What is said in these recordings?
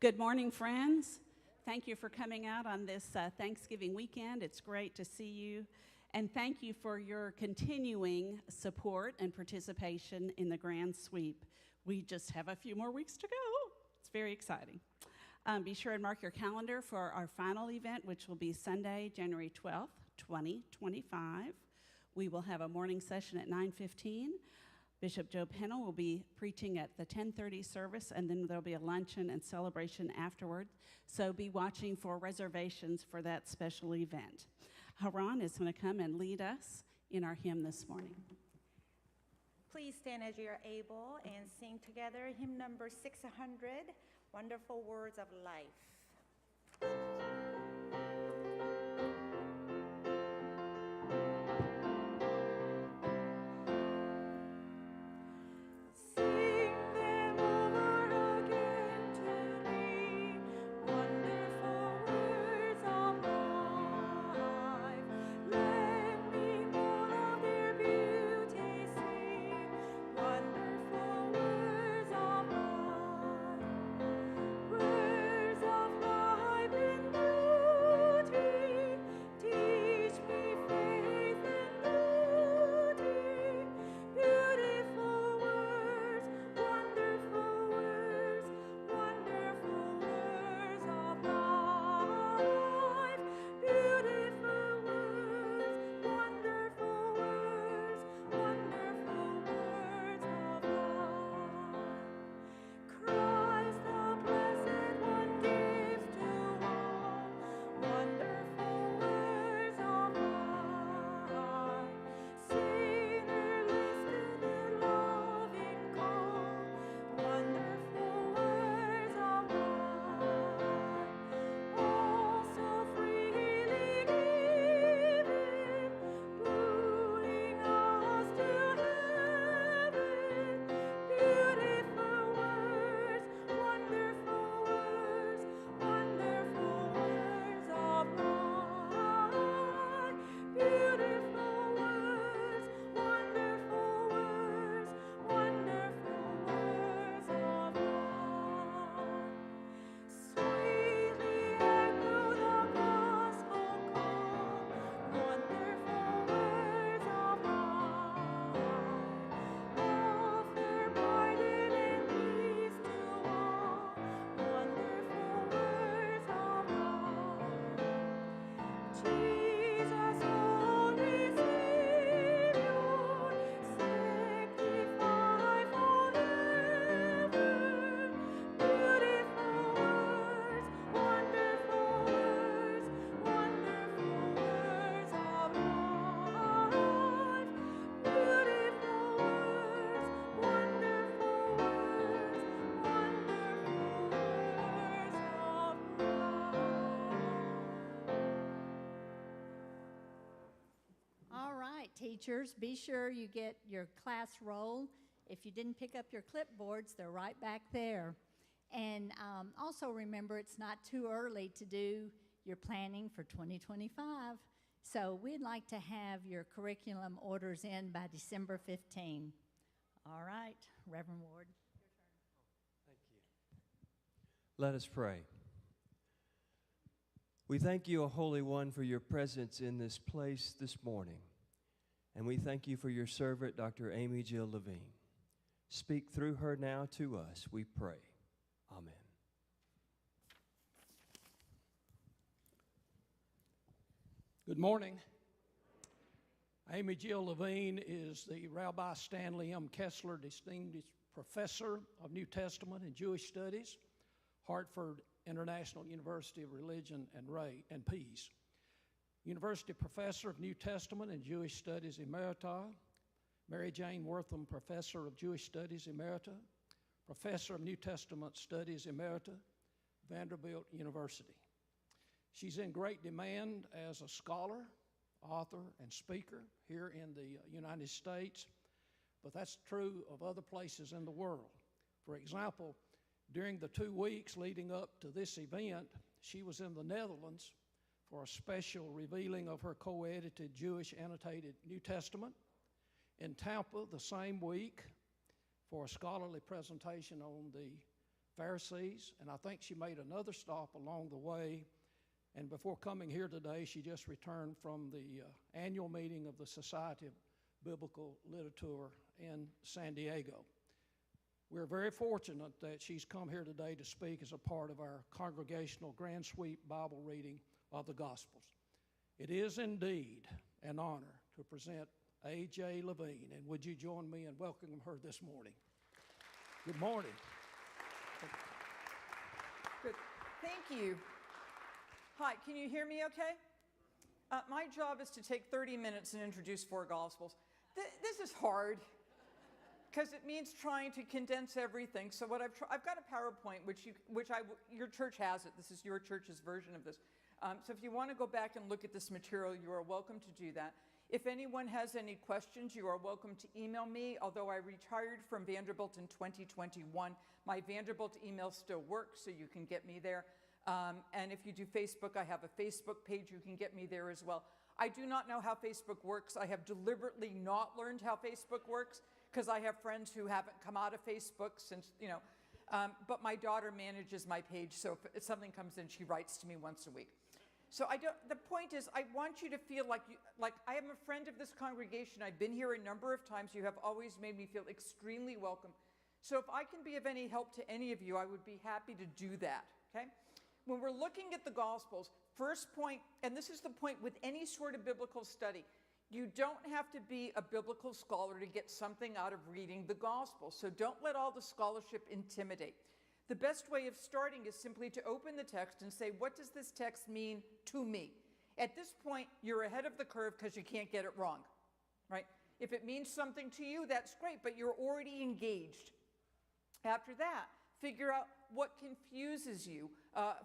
Good morning, friends. Thank you for coming out on this Thanksgiving weekend. It's great to see you. And thank you for your continuing support and participation in the Grand Sweep. We just have a few more weeks to go. It's very exciting. Be sure and mark your calendar for our final event, which will be Sunday, January 12th, 2025. We will have a morning session at 9:15. Bishop Joe Pennell will be preaching at the 10:30 service, and then there'll be a luncheon and celebration afterward. So be watching for reservations for that special event. Haran is going to come and lead us in our hymn this morning. Please stand as you are able and sing together hymn number 600, Wonderful Words of Life. Teachers, be sure you get your class roll. If you didn't pick up your clipboards, they're right back there. And also remember, it's not too early to do your planning for 2025. So we'd like to have your curriculum orders in by December 15. All right, Reverend Ward, your turn. Thank you. Let us pray. We thank you, O Holy One, for your presence in this place this morning. And we thank you for your servant, Dr. Amy Jill Levine. Speak through her now to us, we pray. Amen. Good morning. Amy Jill Levine is the Rabbi Stanley M. Kessler Distinguished Professor of New Testament and Jewish Studies, Hartford International University of Religion and Peace. University Professor of New Testament and Jewish Studies Emerita, Mary Jane Wortham Professor of Jewish Studies Emerita, Professor of New Testament Studies Emerita, Vanderbilt University. She's in great demand as a scholar, author, and speaker here in the United States, but that's true of other places in the world. For example, during the 2 weeks leading up to this event, she was in the Netherlands for a special revealing of her co-edited Jewish annotated New Testament, in Tampa the same week for a scholarly presentation on the Pharisees, and I think she made another stop along the way. And before coming here today, she just returned from the annual meeting of the Society of Biblical Literature in San Diego. We're very fortunate that she's come here today to speak as a part of our congregational Grand Sweep Bible reading of the Gospels. It is indeed an honor to present A.J. Levine, and would you join me in welcoming her this morning? Good morning. Good. Thank you. Hi, can you hear me okay? My job is to take 30 minutes and introduce 4 Gospels. This is hard because it means trying to condense everything. So what I've got a PowerPoint, your church has it. This is your church's version of this. So if you want to go back and look at this material, you are welcome to do that. If anyone has any questions, you are welcome to email me. Although I retired from Vanderbilt in 2021, my Vanderbilt email still works, so you can get me there. And if you do Facebook, I have a Facebook page. You can get me there as well. I do not know how Facebook works. I have deliberately not learned how Facebook works because I have friends who haven't come out of Facebook since, but my daughter manages my page, so if something comes in, she writes to me once a week. So the point is, I want you to feel like I am a friend of this congregation. I've been here a number of times. You have always made me feel extremely welcome. So if I can be of any help to any of you, I would be happy to do that, okay? When we're looking at the Gospels, first point, and this is the point with any sort of biblical study, you don't have to be a biblical scholar to get something out of reading the Gospels. So don't let all the scholarship intimidate. The best way of starting is simply to open the text and say, what does this text mean to me? At this point, you're ahead of the curve because you can't get it wrong, right? If it means something to you, that's great, but you're already engaged. After that, figure out what confuses you,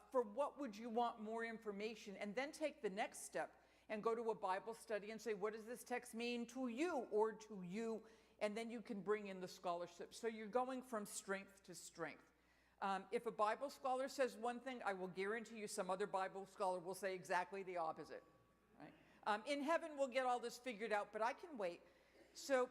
for what would you want more information, and then take the next step and go to a Bible study and say, what does this text mean to you or to you? And then you can bring in the scholarship. So you're going from strength to strength. If a Bible scholar says one thing, I will guarantee you some other Bible scholar will say exactly the opposite. Right? In heaven, we'll get all this figured out, but I can wait. So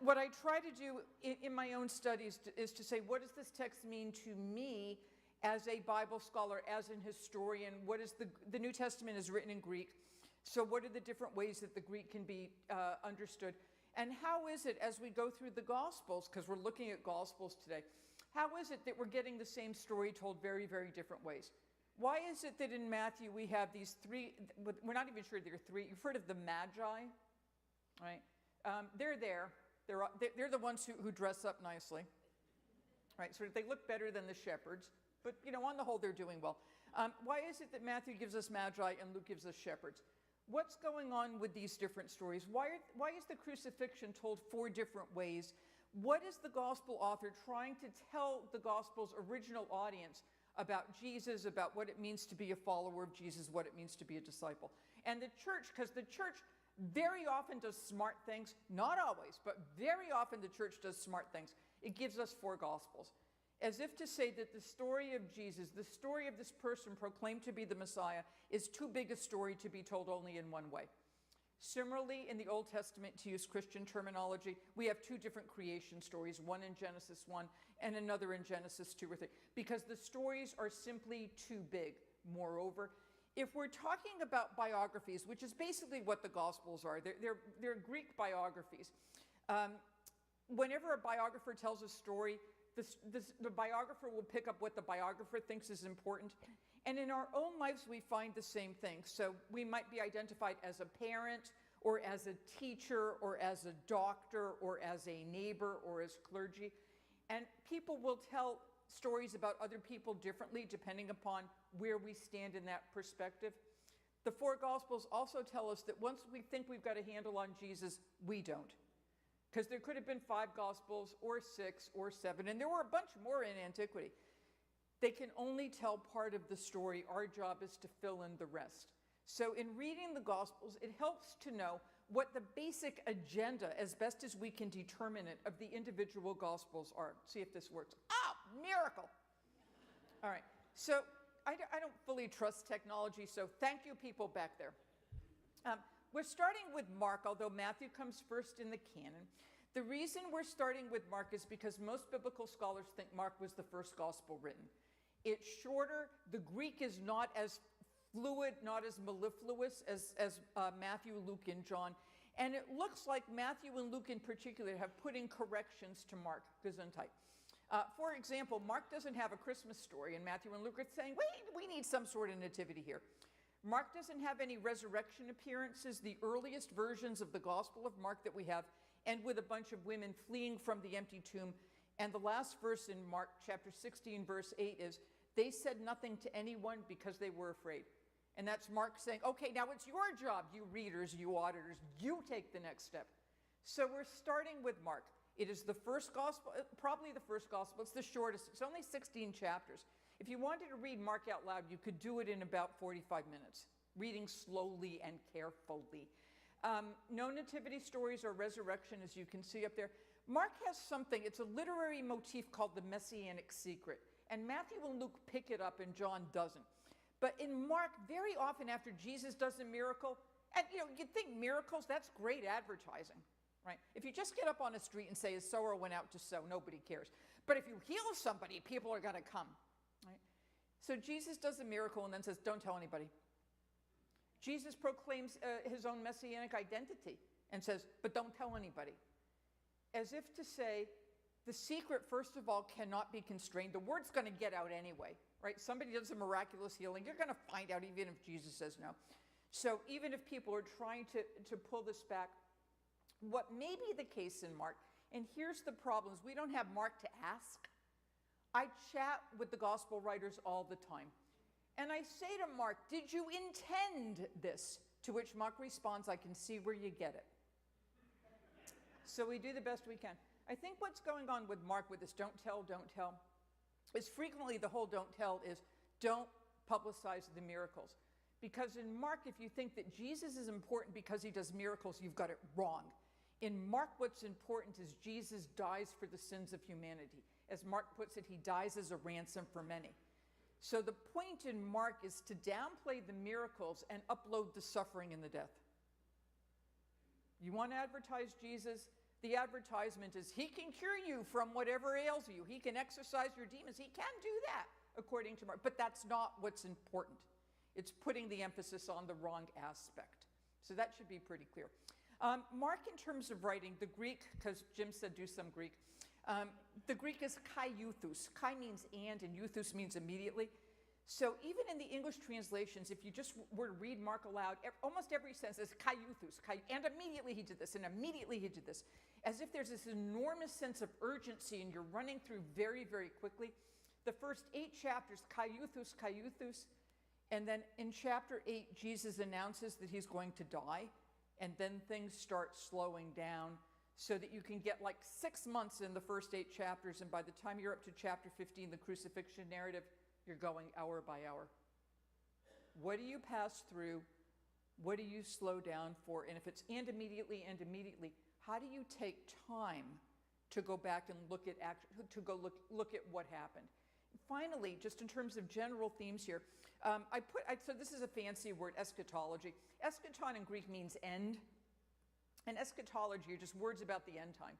what I try to do in my own studies is to say, what does this text mean to me as a Bible scholar, as an historian? What is the New Testament is written in Greek. So what are the different ways that the Greek can be understood? And how is it as we go through the Gospels, because we're looking at Gospels today, how is it that we're getting the same story told very, very different ways? Why is it that in Matthew we have these 3, we're not even sure there are 3, you've heard of the Magi, right? They're there. They're the ones who dress up nicely, right? So they look better than the shepherds, but on the whole, they're doing well. Why is it that Matthew gives us Magi and Luke gives us shepherds? What's going on with these different stories? Why is the crucifixion told 4 different ways? What is the gospel author trying to tell the gospel's original audience about Jesus, about what it means to be a follower of Jesus, what it means to be a disciple? And the church, because the church very often does smart things, not always, but very often the church does smart things. It gives us 4 Gospels, as if to say that the story of Jesus, the story of this person proclaimed to be the Messiah, is too big a story to be told only in one way. Similarly, in the Old Testament, to use Christian terminology, we have 2 different creation stories, one in Genesis 1 and another in Genesis 2 or 3, because the stories are simply too big. Moreover, if we're talking about biographies, which is basically what the Gospels are, they're Greek biographies. Whenever a biographer tells a story, the biographer will pick up what the biographer thinks is important. And in our own lives, we find the same thing. So we might be identified as a parent, or as a teacher, or as a doctor, or as a neighbor, or as clergy. And people will tell stories about other people differently depending upon where we stand in that perspective. The 4 Gospels also tell us that once we think we've got a handle on Jesus, we don't. Because there could have been 5 Gospels, or 6, or 7, and there were a bunch more in antiquity. They can only tell part of the story. Our job is to fill in the rest. So in reading the Gospels, it helps to know what the basic agenda, as best as we can determine it, of the individual Gospels are. See if this works. Oh, miracle! All right, so I don't fully trust technology, so thank you people back there. We're starting with Mark, although Matthew comes first in the canon. The reason we're starting with Mark is because most biblical scholars think Mark was the first gospel written. It's shorter. The Greek is not as fluid, not as mellifluous as Matthew, Luke, and John. And it looks like Matthew and Luke in particular have put in corrections to Mark, Gesundheit. For example, Mark doesn't have a Christmas story, and Matthew and Luke are saying, wait, we need some sort of nativity here. Mark doesn't have any resurrection appearances. The earliest versions of the Gospel of Mark that we have end with a bunch of women fleeing from the empty tomb. And the last verse in Mark chapter 16, verse 8 is, they said nothing to anyone because they were afraid. And that's Mark saying, okay, now it's your job, you readers, you auditors, you take the next step. So we're starting with Mark. It is the first gospel, probably the first gospel. It's the shortest. It's only 16 chapters. If you wanted to read Mark out loud, you could do it in about 45 minutes, reading slowly and carefully. No nativity stories or resurrection, as you can see up there. Mark has something, it's a literary motif called the messianic secret. And Matthew and Luke pick it up and John doesn't. But in Mark, very often after Jesus does a miracle, and you'd think miracles, that's great advertising, right? If you just get up on a street and say, a sower went out to sow, nobody cares. But if you heal somebody, people are going to come, right? So Jesus does a miracle and then says, don't tell anybody. Jesus proclaims his own messianic identity and says, but don't tell anybody. As if to say, the secret, first of all, cannot be constrained. The word's going to get out anyway, right? Somebody does a miraculous healing, you're going to find out even if Jesus says no. So even if people are trying to pull this back, what may be the case in Mark, and here's the problem, is we don't have Mark to ask. I chat with the gospel writers all the time. And I say to Mark, did you intend this? To which Mark responds, I can see where you get it. So we do the best we can. I think what's going on with Mark with this don't tell, is frequently the whole don't tell is don't publicize the miracles. Because in Mark, if you think that Jesus is important because he does miracles, you've got it wrong. In Mark, what's important is Jesus dies for the sins of humanity. As Mark puts it, he dies as a ransom for many. So the point in Mark is to downplay the miracles and upload the suffering and the death. You want to advertise Jesus? The advertisement is he can cure you from whatever ails you. He can exorcise your demons. He can do that, according to Mark. But that's not what's important. It's putting the emphasis on the wrong aspect. So that should be pretty clear. Mark, in terms of writing, the Greek, because Jim said do some Greek, the Greek is kai euthus. Kai means and euthus means immediately. So even in the English translations, if you just were to read Mark aloud, almost every sentence is kai euthus, and immediately he did this, and immediately he did this. As if there's this enormous sense of urgency and you're running through very, very quickly. The first 8 chapters, kai euthus, and then in chapter 8, Jesus announces that he's going to die, and then things start slowing down so that you can get like 6 months in the first 8 chapters, and by the time you're up to chapter 15, the crucifixion narrative, you're going hour by hour. What do you pass through? What do you slow down for? And if it's and immediately, how do you take time to go back and look at look at what happened? Finally, just in terms of general themes here, so this is a fancy word, eschatology. Eschaton in Greek means end, and eschatology are just words about the end time.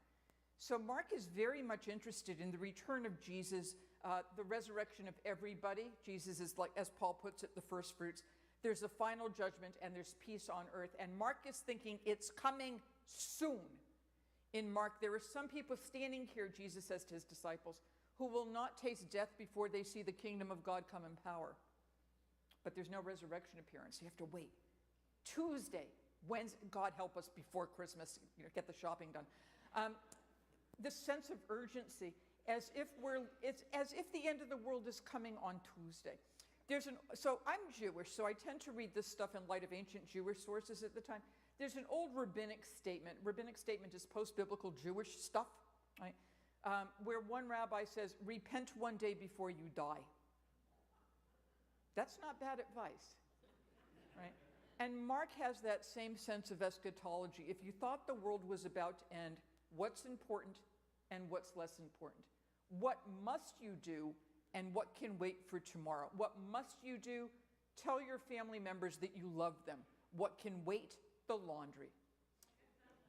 So Mark is very much interested in the return of Jesus, the resurrection of everybody. Jesus is, like, as Paul puts it, the first fruits. There's a final judgment and there's peace on earth. And Mark is thinking it's coming soon. In Mark, there are some people standing here, Jesus says to his disciples, who will not taste death before they see the kingdom of God come in power. But there's no resurrection appearance. You have to wait. Tuesday, Wednesday, God help us before Christmas, get the shopping done. The sense of urgency, as if the end of the world is coming on Tuesday. So I'm Jewish, so I tend to read this stuff in light of ancient Jewish sources at the time. There's an old rabbinic statement. Rabbinic statement is post-biblical Jewish stuff, right? Where one rabbi says, repent one day before you die. That's not bad advice, right? And Mark has that same sense of eschatology. If you thought the world was about to end, what's important and what's less important? What must you do and what can wait for tomorrow? What must you do? Tell your family members that you love them. What can wait? The laundry.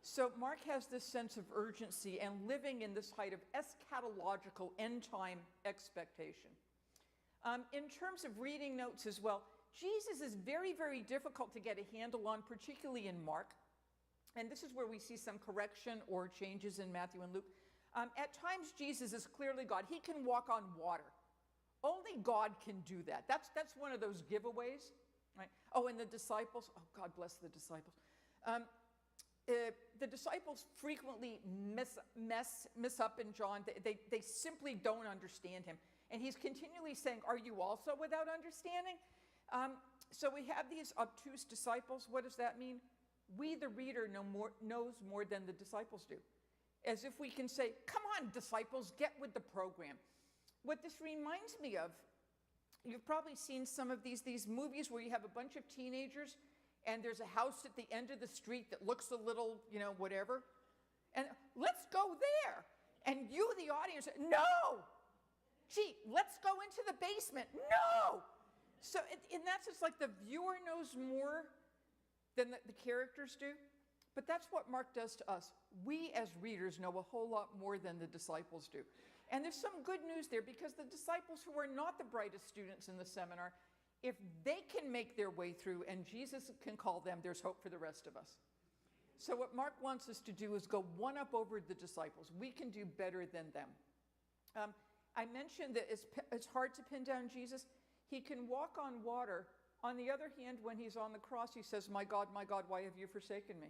So Mark has this sense of urgency and living in this height of eschatological end-time expectation. In terms of reading notes as well, Jesus is very, very difficult to get a handle on, particularly in Mark. And this is where we see some correction or changes in Matthew and Luke. At times, Jesus is clearly God. He can walk on water. Only God can do that. That's one of those giveaways, right? Oh, and the disciples. Oh, God bless the disciples. The disciples frequently miss up in John. They simply don't understand him. And he's continually saying, are you also without understanding? So we have these obtuse disciples. What does that mean? We, the reader, knows more than the disciples do. As if we can say, come on, disciples, get with the program. What this reminds me of, you've probably seen some of these movies where you have a bunch of teenagers and there's a house at the end of the street that looks a little, whatever. And let's go there. And you, the audience, no. Gee, let's go into the basement. No. So in that sense, like the viewer knows more than the characters do. But that's what Mark does to us. We as readers know a whole lot more than the disciples do. And there's some good news there, because the disciples who are not the brightest students in the seminar, if they can make their way through and Jesus can call them, there's hope for the rest of us. So what Mark wants us to do is go one up over the disciples. We can do better than them. I mentioned that it's hard to pin down Jesus. He can walk on water. On the other hand, when he's on the cross, he says, my God, why have you forsaken me?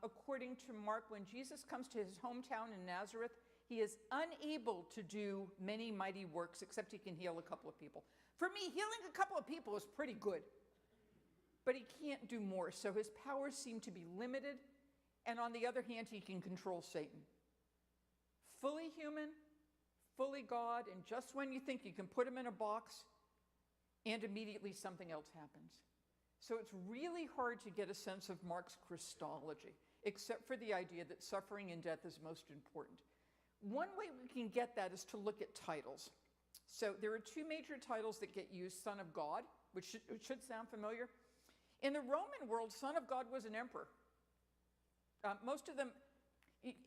According to Mark, when Jesus comes to his hometown in Nazareth, he is unable to do many mighty works, except he can heal a couple of people. For me, healing a couple of people is pretty good. But he can't do more, so his powers seem to be limited. And on the other hand, he can control Satan. Fully human, fully God, and just when you think you can put him in a box, and immediately something else happens. So it's really hard to get a sense of Mark's Christology, except for the idea that suffering and death is most important. One way we can get that is to look at titles. So there are two major titles that get used: Son of God, which should sound familiar. In the Roman world, Son of God was an emperor. Most of them,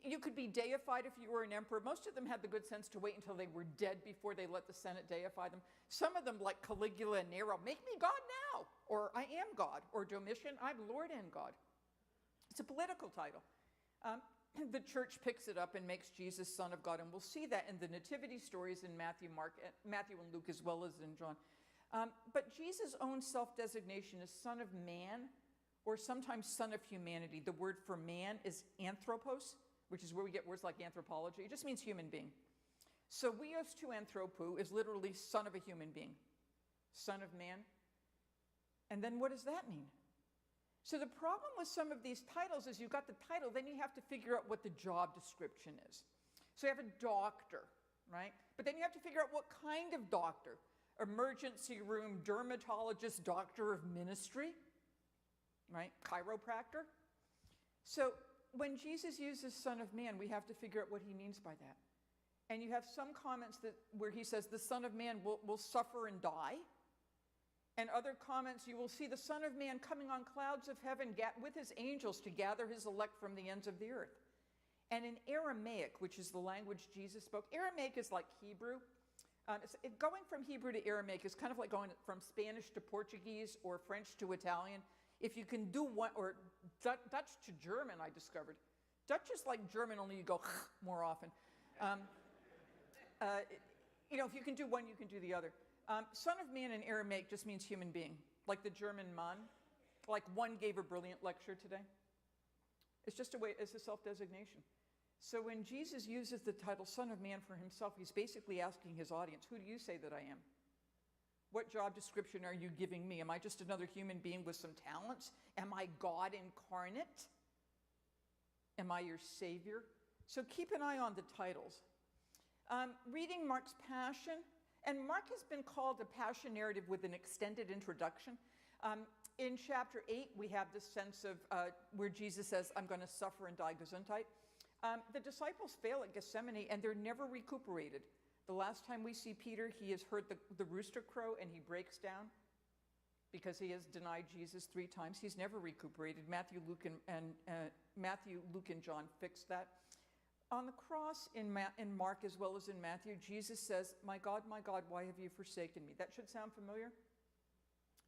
you could be deified if you were an emperor. Most of them had the good sense to wait until they were dead before they let the Senate deify them. Some of them, like Caligula and Nero, make me God now, or I am God, or Domitian, I'm Lord and God. It's a political title. The church picks it up and makes Jesus Son of God, and we'll see that in the nativity stories in Matthew and Luke, as well as in John. But Jesus' own self-designation is Son of Man, or sometimes Son of Humanity. The word for man is anthropos, which is where we get words like anthropology. It just means human being. So weos to anthropou is literally son of a human being, Son of Man. And then what does that mean? So the problem with some of these titles is you've got the title, then you have to figure out what the job description is. So you have a doctor, right? But then you have to figure out what kind of doctor. Emergency room, dermatologist, doctor of ministry, right? Chiropractor. So when Jesus uses Son of Man, we have to figure out what he means by that. And you have some comments where he says the Son of Man will suffer and die. And other comments, you will see the Son of Man coming on clouds of heaven with his angels to gather his elect from the ends of the earth. And in Aramaic, which is the language Jesus spoke, Aramaic is like Hebrew. Going from Hebrew to Aramaic is kind of like going from Spanish to Portuguese or French to Italian. If you can do one, or Dutch to German, I discovered. Dutch is like German, only you go more often. If you can do one, you can do the other. Son of Man in Aramaic just means human being, like the German Mann. Like one gave a brilliant lecture today. It's just it's a self-designation. So when Jesus uses the title Son of Man for himself, he's basically asking his audience, who do you say that I am? What job description are you giving me? Am I just another human being with some talents? Am I God incarnate? Am I your Savior? So keep an eye on the titles. Reading Mark's Passion, and Mark has been called a passion narrative with an extended introduction. In chapter 8, we have this sense of where Jesus says, I'm going to suffer and die Gesundheit. The disciples fail at Gethsemane, and they're never recuperated. The last time we see Peter, he has heard the rooster crow, and he breaks down. because he has denied Jesus 3 times. He's never recuperated. Matthew, Luke, and John fixed that. On the cross in Mark as well as in Matthew, Jesus says, my God, why have you forsaken me?" That should sound familiar.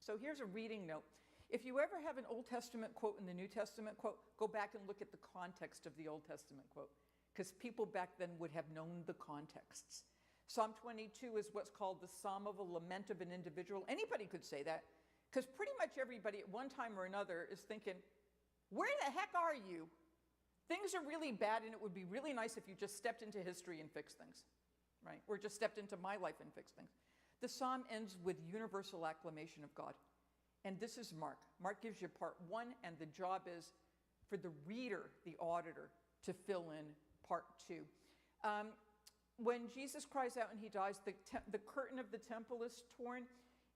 So here's a reading note. If you ever have an Old Testament quote and the New Testament quote, go back and look at the context of the Old Testament quote, because people back then would have known the contexts. Psalm 22 is what's called the Psalm of a Lament of an Individual. Anybody could say that, because pretty much everybody at one time or another is thinking, where the heck are you? Things are really bad, and it would be really nice if you just stepped into history and fixed things, right? Or just stepped into my life and fixed things. The psalm ends with universal acclamation of God. And this is Mark. Mark gives you part 1, and the job is for the reader, the auditor, to fill in part 2. When Jesus cries out and he dies, the curtain of the temple is torn.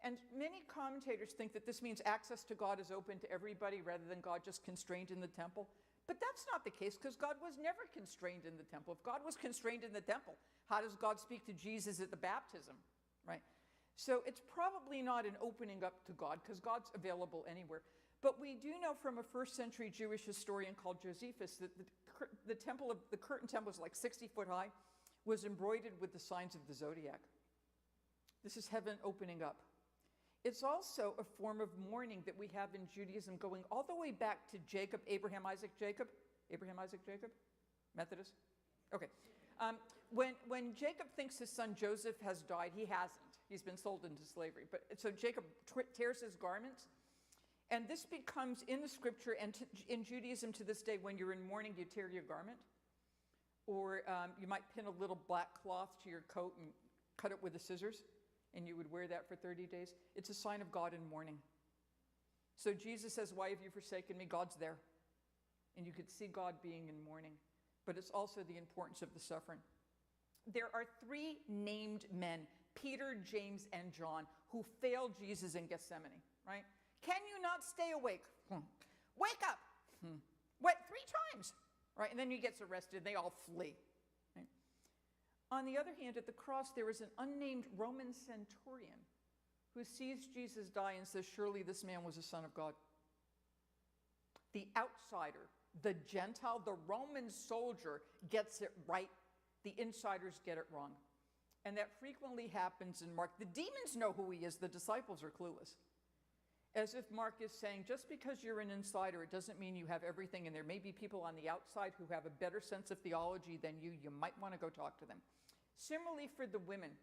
And many commentators think that this means access to God is open to everybody rather than God just constrained in the temple. But that's not the case, because God was never constrained in the temple. If God was constrained in the temple, how does God speak to Jesus at the baptism, right? So it's probably not an opening up to God, because God's available anywhere. But we do know from a first-century Jewish historian called Josephus that the curtain temple was like 60 foot high, was embroidered with the signs of the zodiac. This is heaven opening up. It's also a form of mourning that we have in Judaism going all the way back to Jacob, Abraham, Isaac, Jacob. Abraham, Isaac, Jacob? Methodist? Okay. When Jacob thinks his son Joseph has died, he hasn't. He's been sold into slavery. But so Jacob tears his garments. And this becomes in the scripture and in Judaism to this day, when you're in mourning, you tear your garment. Or you might pin a little black cloth to your coat and cut it with the scissors. And you would wear that for 30 days. It's a sign of God in mourning. So Jesus says, "Why have you forsaken me?" God's there. And you could see God being in mourning. But it's also the importance of the suffering. There are 3 named men, Peter, James, and John, who failed Jesus in Gethsemane, right? Can you not stay awake? Wake up! What? 3 times, right? And then he gets arrested. They all flee. Right? On the other hand, at the cross, there is an unnamed Roman centurion who sees Jesus die and says, "Surely this man was a son of God." The outsider, the Gentile, the Roman soldier gets it right. The insiders get it wrong. And that frequently happens in Mark. The demons know who he is. The disciples are clueless. As if Mark is saying, just because you're an insider, it doesn't mean you have everything, and there may be people on the outside who have a better sense of theology than you. You might want to go talk to them. Similarly for the women.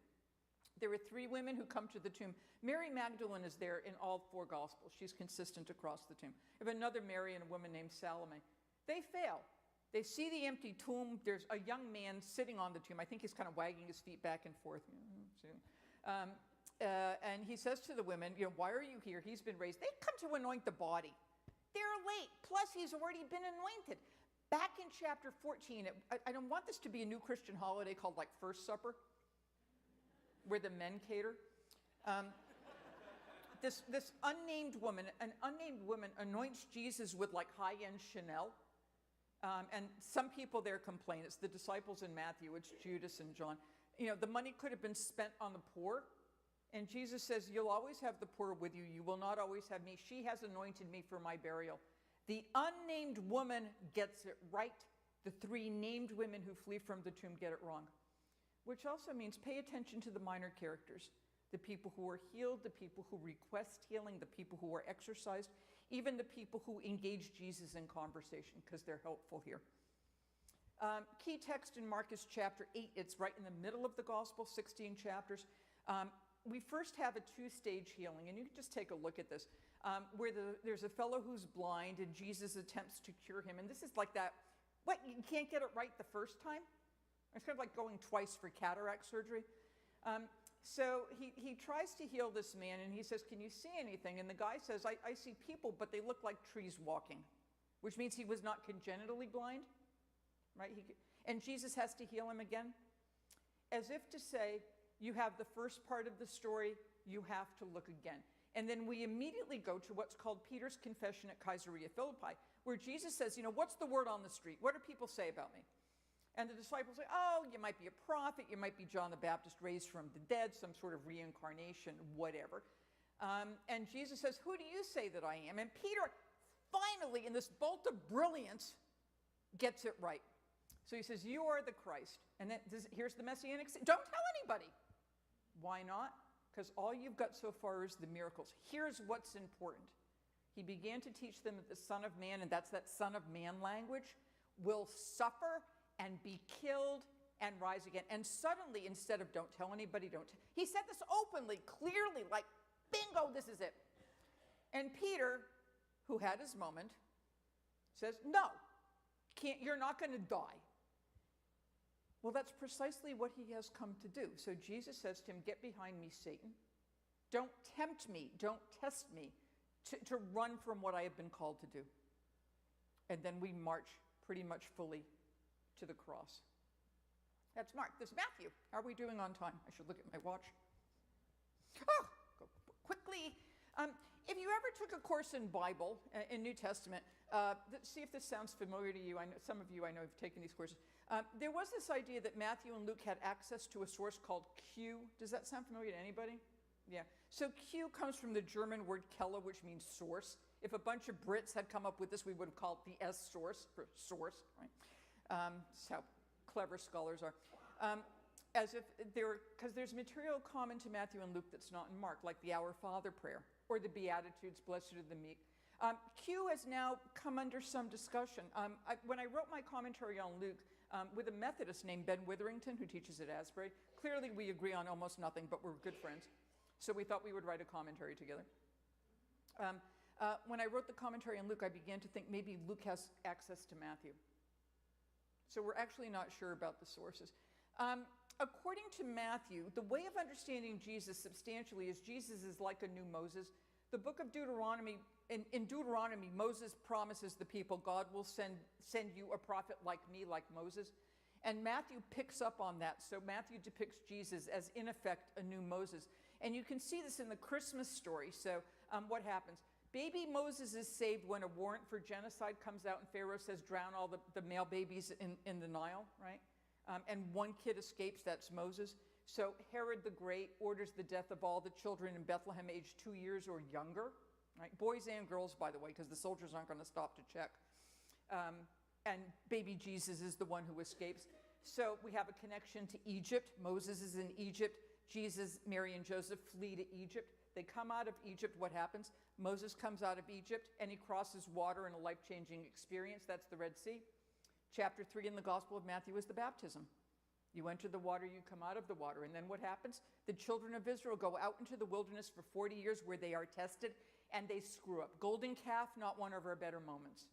There are 3 women who come to the tomb. Mary Magdalene is there in all 4 Gospels. She's consistent across the tomb. We have another Mary and a woman named Salome. They fail. They see the empty tomb. There's a young man sitting on the tomb. I think he's kind of wagging his feet back and forth. And he says to the women, "Why are you here? He's been raised." They come to anoint the body. They're late. Plus, he's already been anointed. Back in chapter 14, I don't want this to be a new Christian holiday called like First Supper, where the men cater. This unnamed woman, an unnamed woman anoints Jesus with like high-end Chanel. And some people there complain. It's the disciples in Matthew. It's Judas and John. The money could have been spent on the poor. And Jesus says, "You'll always have the poor with you. You will not always have me. She has anointed me for my burial." The unnamed woman gets it right. The 3 named women who flee from the tomb get it wrong. Which also means pay attention to the minor characters. The people who are healed, the people who request healing, the people who are exorcised, even the people who engage Jesus in conversation, because they're helpful here. Key text in Mark is chapter 8. It's right in the middle of the gospel, 16 chapters. We first have a 2-stage healing, and you can just take a look at this, where there's a fellow who's blind, and Jesus attempts to cure him. And this is like that, what, you can't get it right the first time? It's kind of like going twice for cataract surgery. So he tries to heal this man, and he says, "Can you see anything?" And the guy says, I see people, but they look like trees walking, which means he was not congenitally blind, right? And Jesus has to heal him again, as if to say, you have the first part of the story, you have to look again. And then we immediately go to what's called Peter's confession at Caesarea Philippi, where Jesus says, what's the word on the street? What do people say about me? And the disciples say, "Oh, you might be a prophet, you might be John the Baptist raised from the dead, some sort of reincarnation, whatever." And Jesus says, who do you say that I am? And Peter, finally, in this bolt of brilliance, gets it right. So he says, you are the Christ. And then here's the messianic. Don't tell anybody. Why not? Because all you've got so far is the miracles. Here's what's important. He began to teach them that the Son of Man, and that's that Son of Man language, will suffer and be killed and rise again. And suddenly, instead of don't tell anybody, he said this openly, clearly, like, bingo, this is it. And Peter, who had his moment, says, no, you're not going to die. Well, that's precisely what he has come to do. So Jesus says to him, get behind me, Satan. Don't tempt me, don't test me to run from what I have been called to do. And then we march pretty much fully to the cross. That's Mark. This is Matthew. How are we doing on time? I should look at my watch. Oh, go quickly. If you ever took a course in Bible, in New Testament, see if this sounds familiar to you. I know some of you I know have taken these courses. There was this idea that Matthew and Luke had access to a source called Q. Does that sound familiar to anybody? Yeah. So Q comes from the German word Quelle, which means source. If a bunch of Brits had come up with this, we would have called it the S source for source, right? That's how clever scholars are. As if because there's material common to Matthew and Luke that's not in Mark, like the Our Father prayer or the Beatitudes, blessed are the meek. Q has now come under some discussion. When I wrote my commentary on Luke with a Methodist named Ben Witherington, who teaches at Asbury, clearly we agree on almost nothing, but we're good friends. So we thought we would write a commentary together. When I wrote the commentary on Luke, I began to think maybe Luke has access to Matthew. So we're actually not sure about the sources. According to Matthew, the way of understanding Jesus substantially is Jesus is like a new Moses. The book of Deuteronomy, in Deuteronomy, Moses promises the people, God will send you a prophet like me, like Moses. And Matthew picks up on that. So Matthew depicts Jesus as, in effect, a new Moses. And you can see this in the Christmas story. So what happens? Baby Moses is saved when a warrant for genocide comes out and Pharaoh says, drown all the male babies in the Nile, right? And one kid escapes, that's Moses. So Herod the Great orders the death of all the children in Bethlehem aged 2 years or younger, right? Boys and girls, by the way, because the soldiers aren't going to stop to check. And baby Jesus is the one who escapes. So we have a connection to Egypt. Moses is in Egypt. Jesus, Mary, and Joseph flee to Egypt. They come out of Egypt. What happens? Moses comes out of Egypt, and he crosses water in a life-changing experience. That's the Red Sea. Chapter 3 in the Gospel of Matthew is the baptism. You enter the water, you come out of the water. And then what happens? The children of Israel go out into the wilderness for 40 years where they are tested, and they screw up. Golden calf, not one of our better moments.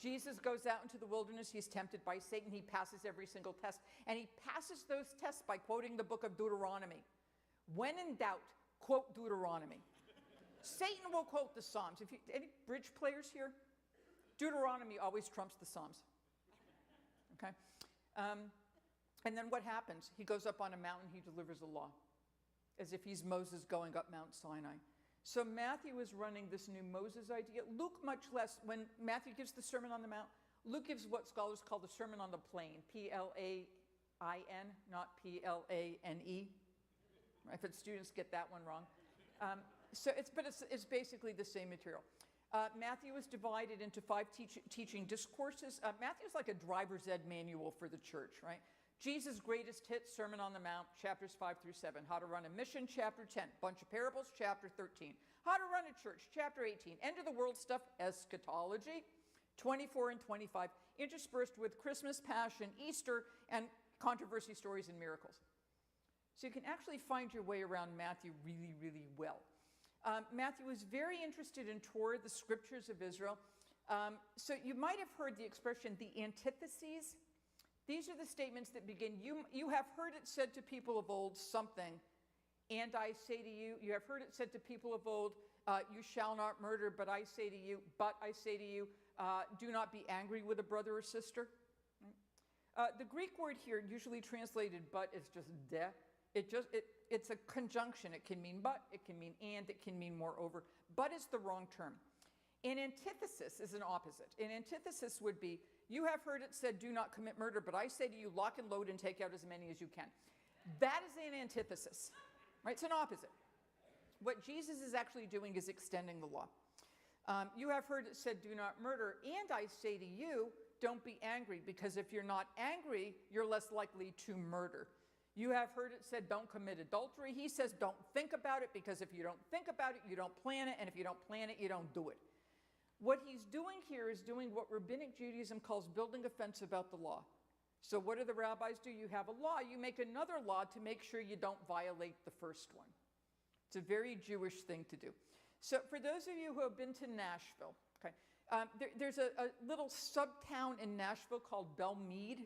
Jesus goes out into the wilderness. He's tempted by Satan. He passes every single test. And he passes those tests by quoting the book of Deuteronomy. When in doubt, quote Deuteronomy. Satan will quote the Psalms. Any bridge players here? Deuteronomy always trumps the Psalms. Okay? And then what happens? He goes up on a mountain. He delivers a law. As if he's Moses going up Mount Sinai. So Matthew is running this new Moses idea. Luke much less. When Matthew gives the Sermon on the Mount, Luke gives what scholars call the Sermon on the Plain. Plain, not Plane. If it's students get that one wrong. But it's basically the same material. Matthew is divided into 5 teaching discourses. Matthew's like a driver's ed manual for the church, right? Jesus' greatest hit, Sermon on the Mount, chapters 5 through 7. How to run a mission, chapter 10. Bunch of parables, chapter 13. How to run a church, chapter 18. End of the world stuff, eschatology, 24 and 25. Interspersed with Christmas, Passion, Easter, and controversy stories and miracles. So you can actually find your way around Matthew really, really well. Matthew is very interested in Torah, the scriptures of Israel. So you might have heard the expression, the antitheses. These are the statements that begin, you have heard it said to people of old something, and I say to you, you have heard it said to people of old, you shall not murder, but I say to you, do not be angry with a brother or sister. Right? The Greek word here, usually translated but, is just de. It's a conjunction. It can mean but, it can mean and, it can mean moreover. But is the wrong term. An antithesis is an opposite. An antithesis would be, you have heard it said, do not commit murder, but I say to you, lock and load and take out as many as you can. That is an antithesis, right? It's an opposite. What Jesus is actually doing is extending the law. You have heard it said, do not murder. And I say to you, don't be angry, because if you're not angry, you're less likely to murder. You have heard it said, don't commit adultery. He says, don't think about it, because if you don't think about it, you don't plan it. And if you don't plan it, you don't do it. What he's doing here is doing what Rabbinic Judaism calls building a fence about the law. So what do the rabbis do? You have a law. You make another law to make sure you don't violate the first one. It's a very Jewish thing to do. So for those of you who have been to Nashville, okay, there's a little sub-town in Nashville called Belmead.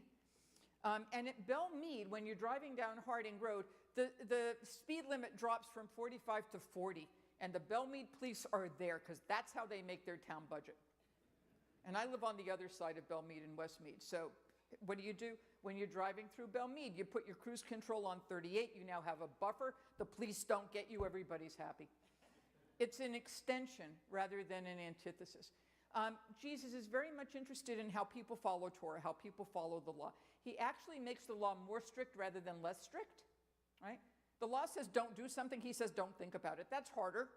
And at Belmead, when you're driving down Harding Road, the speed limit drops from 45 to 40. And the Belmead police are there because that's how they make their town budget. And I live on the other side of Belmead in Westmead. So what do? When you're driving through Belmead, you put your cruise control on 38. You now have a buffer. The police don't get you. Everybody's happy. It's an extension rather than an antithesis. Jesus is very much interested in how people follow Torah, how people follow the law. He actually makes the law more strict rather than less strict, right? The law says don't do something. He says don't think about it. That's harder.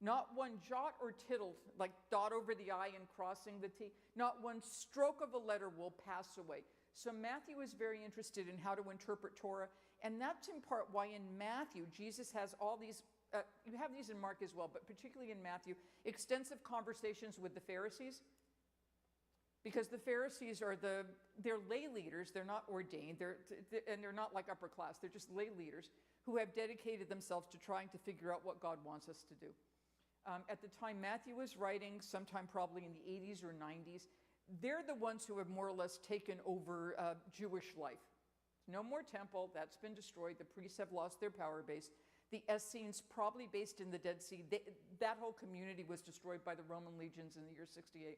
Not one jot or tittle, like dot over the I and crossing the T, not one stroke of a letter will pass away. So Matthew is very interested in how to interpret Torah, and that's in part why in Matthew, Jesus has all these, you have these in Mark as well, but particularly in Matthew, extensive conversations with the Pharisees, because the Pharisees are they're lay leaders, they're not ordained, and they're not like upper class, they're just lay leaders who have dedicated themselves to trying to figure out what God wants us to do. At the time Matthew was writing, sometime probably in the 80s or 90s, they're the ones who have more or less taken over Jewish life. No more temple, that's been destroyed. The priests have lost their power base. The Essenes, probably based in the Dead Sea, that whole community was destroyed by the Roman legions in the year 68.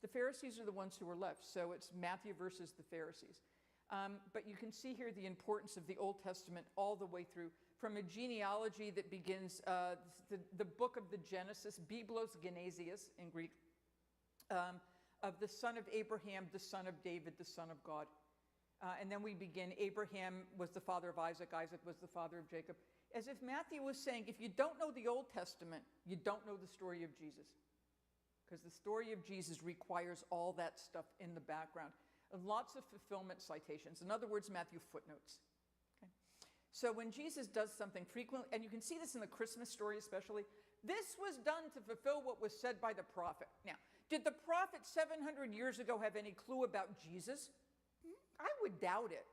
The Pharisees are the ones who are left, so it's Matthew versus the Pharisees. But you can see here the importance of the Old Testament all the way through, from a genealogy that begins the book of the Genesis, Biblos Genesius in Greek, of the son of Abraham, the son of David, the son of God. And then we begin, Abraham was the father of Isaac, Isaac was the father of Jacob. As if Matthew was saying, if you don't know the Old Testament, you don't know the story of Jesus. Because the story of Jesus requires all that stuff in the background. And lots of fulfillment citations. In other words, Matthew footnotes. Okay? So when Jesus does something frequently, and you can see this in the Christmas story especially, this was done to fulfill what was said by the prophet. Now, did the prophet 700 years ago have any clue about Jesus? I would doubt it.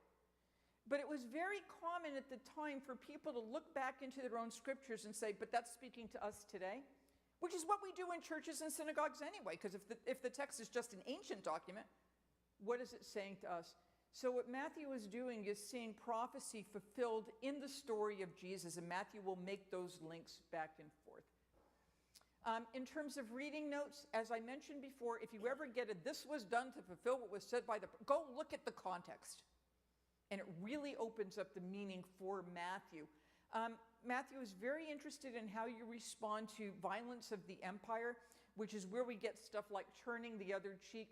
But it was very common at the time for people to look back into their own scriptures and say, but that's speaking to us today, which is what we do in churches and synagogues anyway, because if the text is just an ancient document, what is it saying to us? So what Matthew is doing is seeing prophecy fulfilled in the story of Jesus, and Matthew will make those links back and forth. In terms of reading notes, as I mentioned before, if you ever get a this was done to fulfill what was said by go look at the context. And it really opens up the meaning for Matthew. Matthew is very interested in how you respond to violence of the empire, which is where we get stuff like turning the other cheek.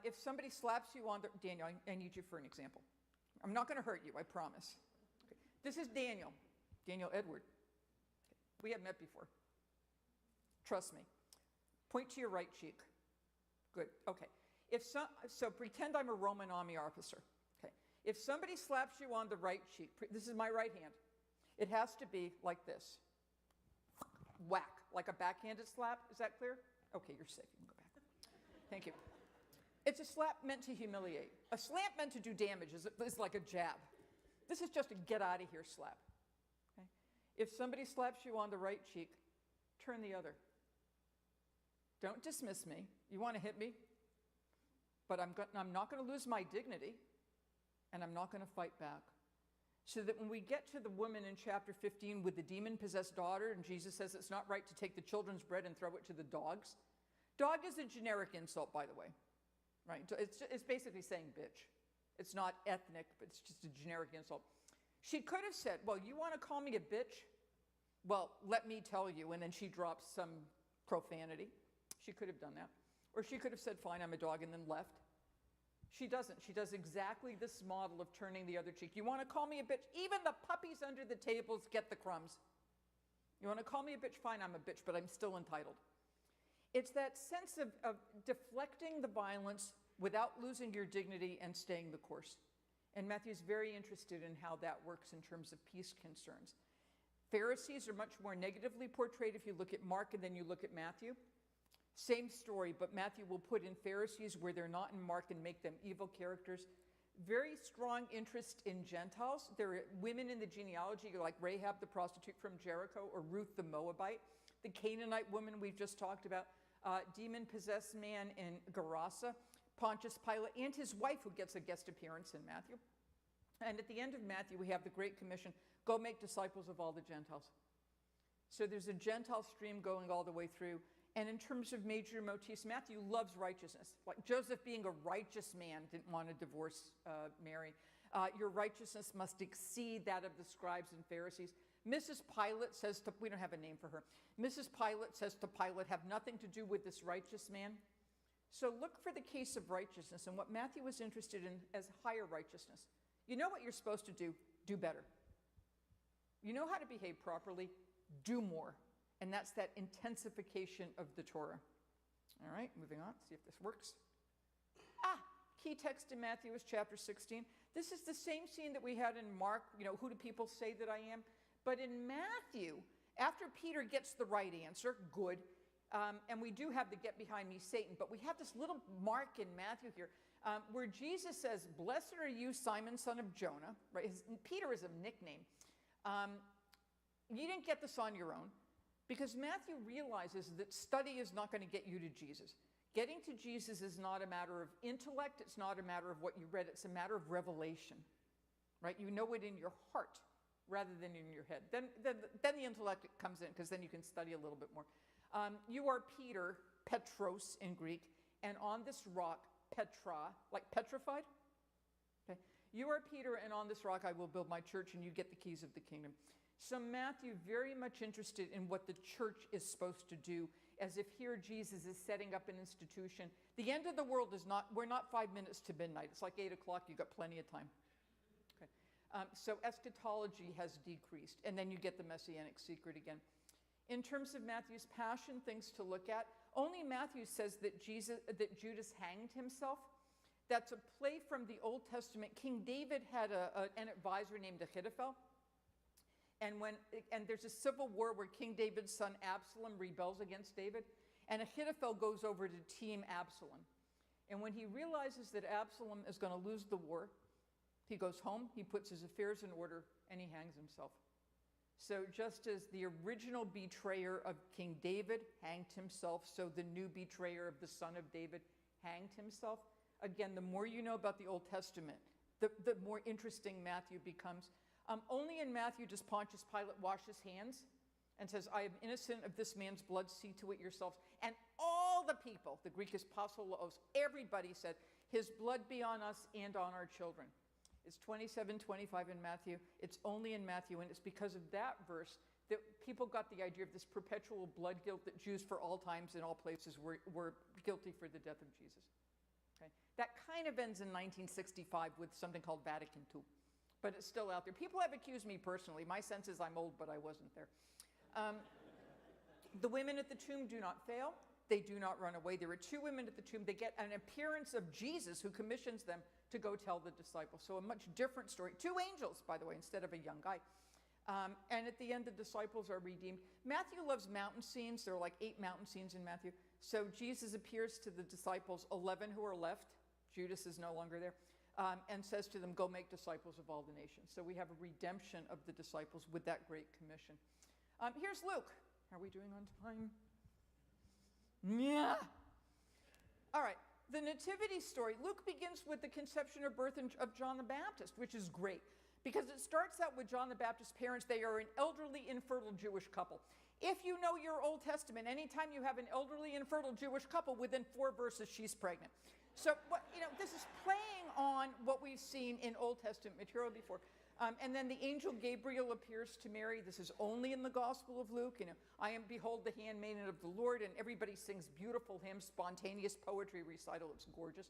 If somebody slaps you on the... Daniel, I need you for an example. I'm not going to hurt you, I promise. Okay. This is Daniel Edward. Okay. We have met before. Trust me. Point to your right cheek. Good, okay. So pretend I'm a Roman army officer. Okay. If somebody slaps you on the right cheek, this is my right hand, it has to be like this. Whack, like a backhanded slap. Is that clear? Okay, you're safe. You can go back. Thank you. It's a slap meant to humiliate. A slap meant to do damage is like a jab. This is just a get out of here slap. Okay? If somebody slaps you on the right cheek, turn the other. Don't dismiss me. You want to hit me? But I'm not going to lose my dignity, and I'm not going to fight back. So that when we get to the woman in chapter 15 with the demon-possessed daughter, and Jesus says it's not right to take the children's bread and throw it to the dogs. Dog is a generic insult, by the way. Right? It's basically saying bitch. It's not ethnic, but it's just a generic insult. She could have said, well, you want to call me a bitch? Well, let me tell you, and then she drops some profanity. She could have done that. Or she could have said, fine, I'm a dog, and then left. She doesn't. She does exactly this model of turning the other cheek. You want to call me a bitch? Even the puppies under the tables get the crumbs. You want to call me a bitch? Fine, I'm a bitch, but I'm still entitled. It's that sense of deflecting the violence without losing your dignity and staying the course. And Matthew's very interested in how that works in terms of peace concerns. Pharisees are much more negatively portrayed if you look at Mark and then you look at Matthew. Same story, but Matthew will put in Pharisees where they're not in Mark and make them evil characters. Very strong interest in Gentiles. There are women in the genealogy like Rahab the prostitute from Jericho or Ruth the Moabite, the Canaanite woman we've just talked about, demon-possessed man in Gerasa, Pontius Pilate, and his wife who gets a guest appearance in Matthew. And at the end of Matthew, we have the Great Commission, go make disciples of all the Gentiles. So there's a Gentile stream going all the way through. And in terms of major motifs, Matthew loves righteousness. Like Joseph being a righteous man didn't want to divorce Mary. Your righteousness must exceed that of the scribes and Pharisees. Mrs. Pilate says to, we don't have a name for her. Mrs. Pilate says to Pilate, have nothing to do with this righteous man. So look for the case of righteousness and what Matthew was interested in as higher righteousness. You know what you're supposed to do better. You know how to behave properly, do more. And that's that intensification of the Torah. All right, moving on, see if this works. Key text in Matthew is chapter 16. This is the same scene that we had in Mark, who do people say that I am? But in Matthew, after Peter gets the right answer, good, and we do have the get behind me Satan, but we have this little mark in Matthew here where Jesus says, blessed are you, Simon, son of Jonah, right? Peter is a nickname. You didn't get this on your own. Because Matthew realizes that study is not going to get you to Jesus. Getting to Jesus is not a matter of intellect. It's not a matter of what you read. It's a matter of revelation, right? You know it in your heart rather than in your head. Then the intellect comes in because then you can study a little bit more. You are Peter, Petros in Greek, and on this rock, Petra, like petrified. Okay. You are Peter, and on this rock I will build my church, and you get the keys of the kingdom. So Matthew very much interested in what the church is supposed to do, as if here Jesus is setting up an institution. The end of the world is not, we're not 5 minutes to midnight. It's like 8 o'clock, you've got plenty of time. Okay. So eschatology has decreased, and then you get the messianic secret again. In terms of Matthew's passion, things to look at, only Matthew says that Judas hanged himself. That's a play from the Old Testament. King David had an advisor named Ahithophel. And there's a civil war where King David's son Absalom rebels against David, and Ahithophel goes over to team Absalom. And when he realizes that Absalom is going to lose the war, he goes home, he puts his affairs in order, and he hangs himself. So just as the original betrayer of King David hanged himself, so the new betrayer of the son of David hanged himself. Again, the more you know about the Old Testament, the more interesting Matthew becomes. Only in Matthew does Pontius Pilate wash his hands and says, I am innocent of this man's blood, see to it yourselves. And all the people, the Greek is paulos, everybody said, his blood be on us and on our children. It's 27:25 in Matthew. It's only in Matthew, and it's because of that verse that people got the idea of this perpetual blood guilt that Jews for all times in all places were guilty for the death of Jesus. Okay? That kind of ends in 1965 with something called Vatican II. But it's still out there. People have accused me personally. My sense is I'm old, but I wasn't there. The women at the tomb do not fail. They do not run away. There are 2 women at the tomb. They get an appearance of Jesus who commissions them to go tell the disciples. So a much different story. 2 angels, by the way, instead of a young guy. And at the end, the disciples are redeemed. Matthew loves mountain scenes. There are like 8 mountain scenes in Matthew. So Jesus appears to the disciples, 11 who are left. Judas is no longer there. And says to them, go make disciples of all the nations. So we have a redemption of the disciples with that great commission. Here's Luke. Are we doing on time? Yeah. All right. The nativity story. Luke begins with the conception or birth of John the Baptist, which is great. Because it starts out with John the Baptist's parents. They are an elderly, infertile Jewish couple. If you know your Old Testament, anytime you have an elderly, infertile Jewish couple, within 4 verses, she's pregnant. So, this is playing on what we've seen in Old Testament material before. And then the angel Gabriel appears to Mary. This is only in the Gospel of Luke. I am, behold, the handmaiden of the Lord, and everybody sings beautiful hymns, spontaneous poetry recital. It's gorgeous.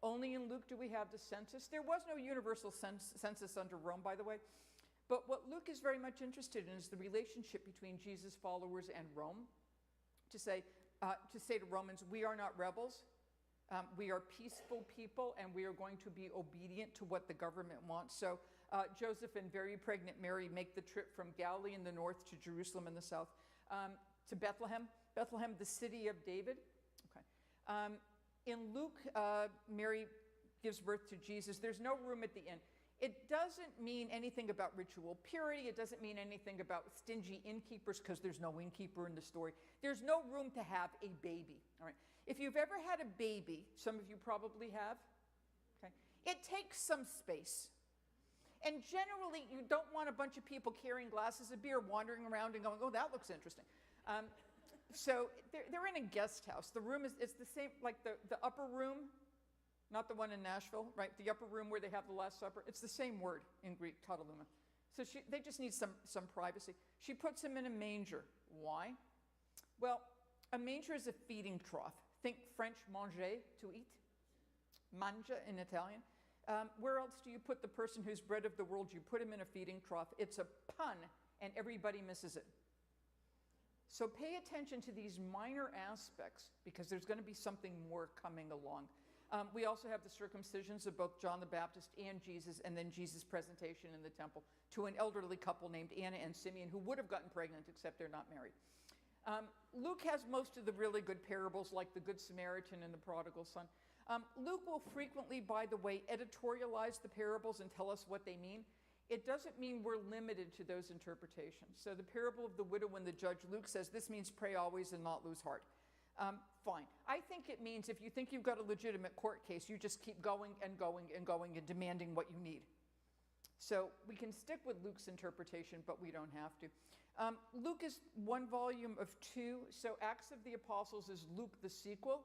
Only in Luke do we have the census. There was no universal census under Rome, by the way. But what Luke is very much interested in is the relationship between Jesus' followers and Rome. To say to Romans, we are not rebels. We are peaceful people, and we are going to be obedient to what the government wants. So Joseph and very pregnant Mary make the trip from Galilee in the north to Jerusalem in the south, to Bethlehem, the city of David. Okay. In Luke, Mary gives birth to Jesus. There's no room at the inn. It doesn't mean anything about ritual purity. It doesn't mean anything about stingy innkeepers, because there's no innkeeper in the story. There's no room to have a baby. All right. If you've ever had a baby, some of you probably have, okay, it takes some space. And generally, you don't want a bunch of people carrying glasses of beer wandering around and going, oh, that looks interesting. So they're in a guest house. The room it's the same, like the upper room, not the one in Nashville, right? The upper room where they have the Last Supper. It's the same word in Greek, kataluma. So they just need some privacy. She puts him in a manger. Why? Well, a manger is a feeding trough. Think French manger, to eat. Mangia in Italian. Where else do you put the person who's bread of the world? You put him in a feeding trough. It's a pun, and everybody misses it. So pay attention to these minor aspects, because there's going to be something more coming along. We also have the circumcisions of both John the Baptist and Jesus, and then Jesus' presentation in the temple to an elderly couple named Anna and Simeon, who would have gotten pregnant, except they're not married. Luke has most of the really good parables, like the Good Samaritan and the prodigal son. Luke will frequently, by the way, editorialize the parables and tell us what they mean. It doesn't mean we're limited to those interpretations. So the parable of the widow and the judge, Luke says this means pray always and not lose heart. Fine. I think it means if you think you've got a legitimate court case, you just keep going and going and going and demanding what you need. So we can stick with Luke's interpretation, but we don't have to. Luke is one volume of two. So Acts of the Apostles is Luke the sequel.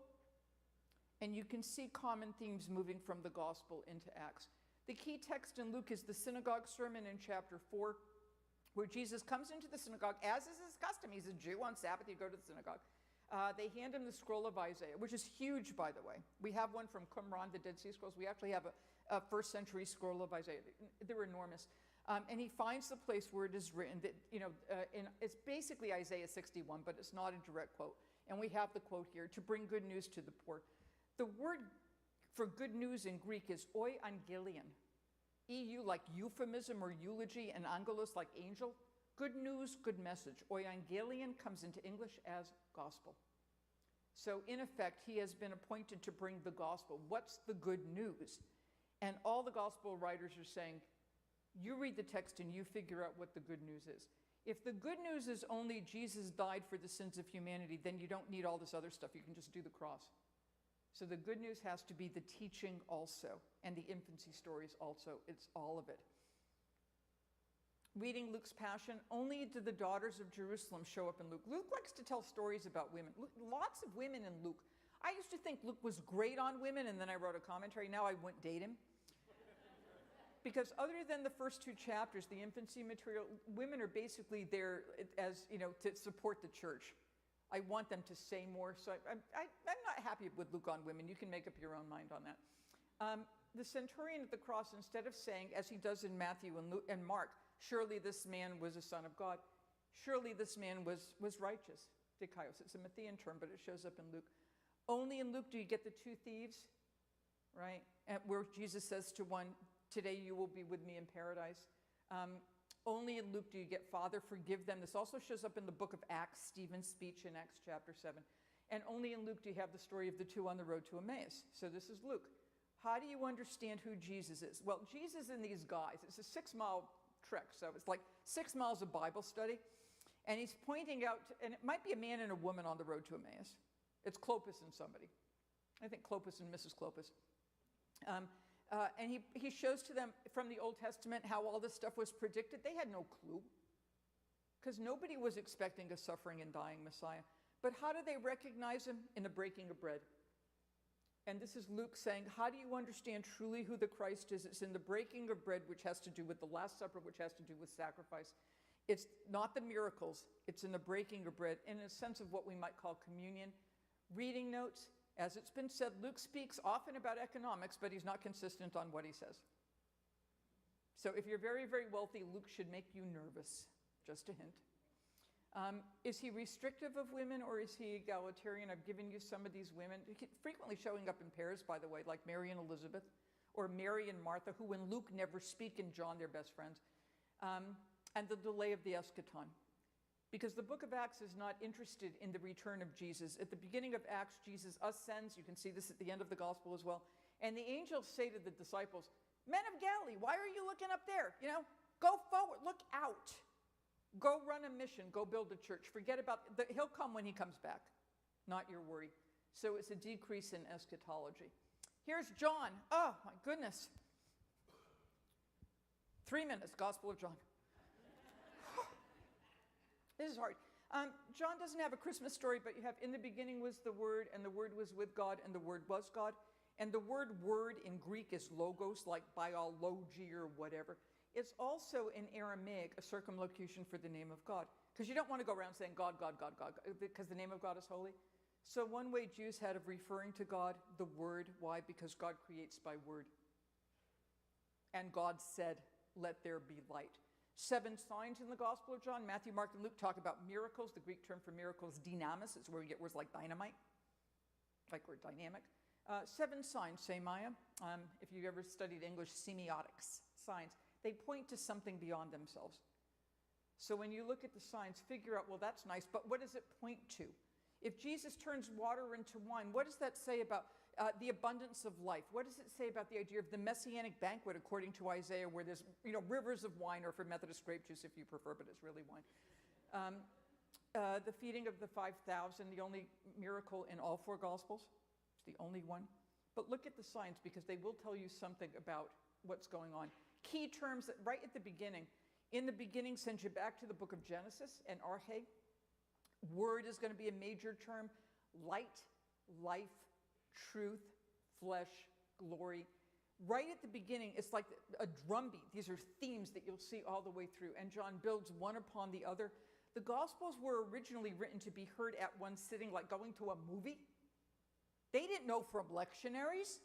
And you can see common themes moving from the gospel into Acts. The key text in Luke is the synagogue sermon in chapter 4, where Jesus comes into the synagogue, as is his custom. He's a Jew. On Sabbath, you go to the synagogue. They hand him the scroll of Isaiah, which is huge, by the way. We have one from Qumran, the Dead Sea Scrolls. We actually have a first century scroll of Isaiah. They're enormous. And he finds the place where it is written that, it's basically Isaiah 61, but it's not a direct quote. And we have the quote here, to bring good news to the poor. The word for good news in Greek is euangelion. EU like euphemism or eulogy, and angelos like angel. Good news, good message. Euangelion comes into English as gospel. So in effect, he has been appointed to bring the gospel. What's the good news? And all the gospel writers are saying, you read the text and you figure out what the good news is. If the good news is only Jesus died for the sins of humanity, then you don't need all this other stuff. You can just do the cross. So the good news has to be the teaching also, and the infancy stories also. It's all of it. Reading Luke's Passion, only do the daughters of Jerusalem show up in Luke. Luke likes to tell stories about women. Lots of women in Luke. I used to think Luke was great on women, and then I wrote a commentary. Now I wouldn't date him. Because other than the first two chapters, the infancy material, women are basically there as, to support the church. I want them to say more, so I'm not happy with Luke on women. You can make up your own mind on that. The centurion at the cross, instead of saying, as he does in Matthew and Mark, surely this man was a son of God, surely this man was righteous, dikaios. It's a Matthean term, but it shows up in Luke. Only in Luke do you get the two thieves, right? Where Jesus says to one, today you will be with me in paradise. Only in Luke do you get, Father, forgive them. This also shows up in the book of Acts, Stephen's speech in Acts chapter 7. And only in Luke do you have the story of the two on the road to Emmaus. So this is Luke. How do you understand who Jesus is? Well, Jesus and these guys, it's a 6-mile trek, so it's like 6 miles of Bible study. And he's pointing out, and it might be a man and a woman on the road to Emmaus. It's Clopas and somebody. I think Clopas and Mrs. Clopas. And he shows to them from the Old Testament how all this stuff was predicted. They had no clue, because nobody was expecting a suffering and dying Messiah. But how do they recognize him? In the breaking of bread. And this is Luke saying, how do you understand truly who the Christ is? It's in the breaking of bread, which has to do with the Last Supper, which has to do with sacrifice. It's not the miracles. It's in the breaking of bread, in a sense of what we might call communion. Reading notes, As it's been said, Luke speaks often about economics, but he's not consistent on what he says. So if you're very, very wealthy, Luke should make you nervous, just a hint. Is he restrictive of women or is he egalitarian? I've given you some of these women, frequently showing up in pairs, by the way, like Mary and Elizabeth, or Mary and Martha, who in Luke never speak, and John, they're best friends. And the delay of the eschaton. Because the book of Acts is not interested in the return of Jesus. At the beginning of Acts, Jesus ascends. You can see this at the end of the gospel as well. And the angels say to the disciples, "Men of Galilee, why are you looking up there? Go forward, look out. Go run a mission, go build a church. Forget about, he'll come when he comes back, not your worry." So it's a decrease in eschatology. Here's John. Oh, my goodness. 3 minutes, Gospel of John. This is hard. John doesn't have a Christmas story, but you have, in the beginning was the Word, and the Word was with God, and the Word was God. And the word in Greek is logos, like biology or whatever. It's also in Aramaic a circumlocution for the name of God. Because you don't want to go around saying God, God, God, God, because the name of God is holy. So one way Jews had of referring to God, the Word. Why? Because God creates by word. And God said, "Let there be light." 7 signs in the Gospel of John. Matthew, Mark, and Luke talk about miracles. The Greek term for miracles, dynamis, is where we get words like dynamite, like we're dynamic. 7 signs, say Maya. If you ever studied English, semiotics, signs. They point to something beyond themselves. So when you look at the signs, figure out, well, that's nice, but what does it point to? If Jesus turns water into wine, what does that say about the abundance of life? What does it say about the idea of the messianic banquet, according to Isaiah, where there's rivers of wine, or for Methodist grape juice if you prefer, but it's really wine. The feeding of the 5,000, the only miracle in all 4 Gospels. It's the only one. But look at the signs, because they will tell you something about what's going on. Key terms that right at the beginning. In the beginning sends you back to the book of Genesis and Arche. Word is going to be a major term. Light, life, truth, flesh, glory. Right at the beginning, it's like a drumbeat. These are themes that you'll see all the way through. And John builds one upon the other. The Gospels were originally written to be heard at one sitting, like going to a movie. They didn't know from lectionaries,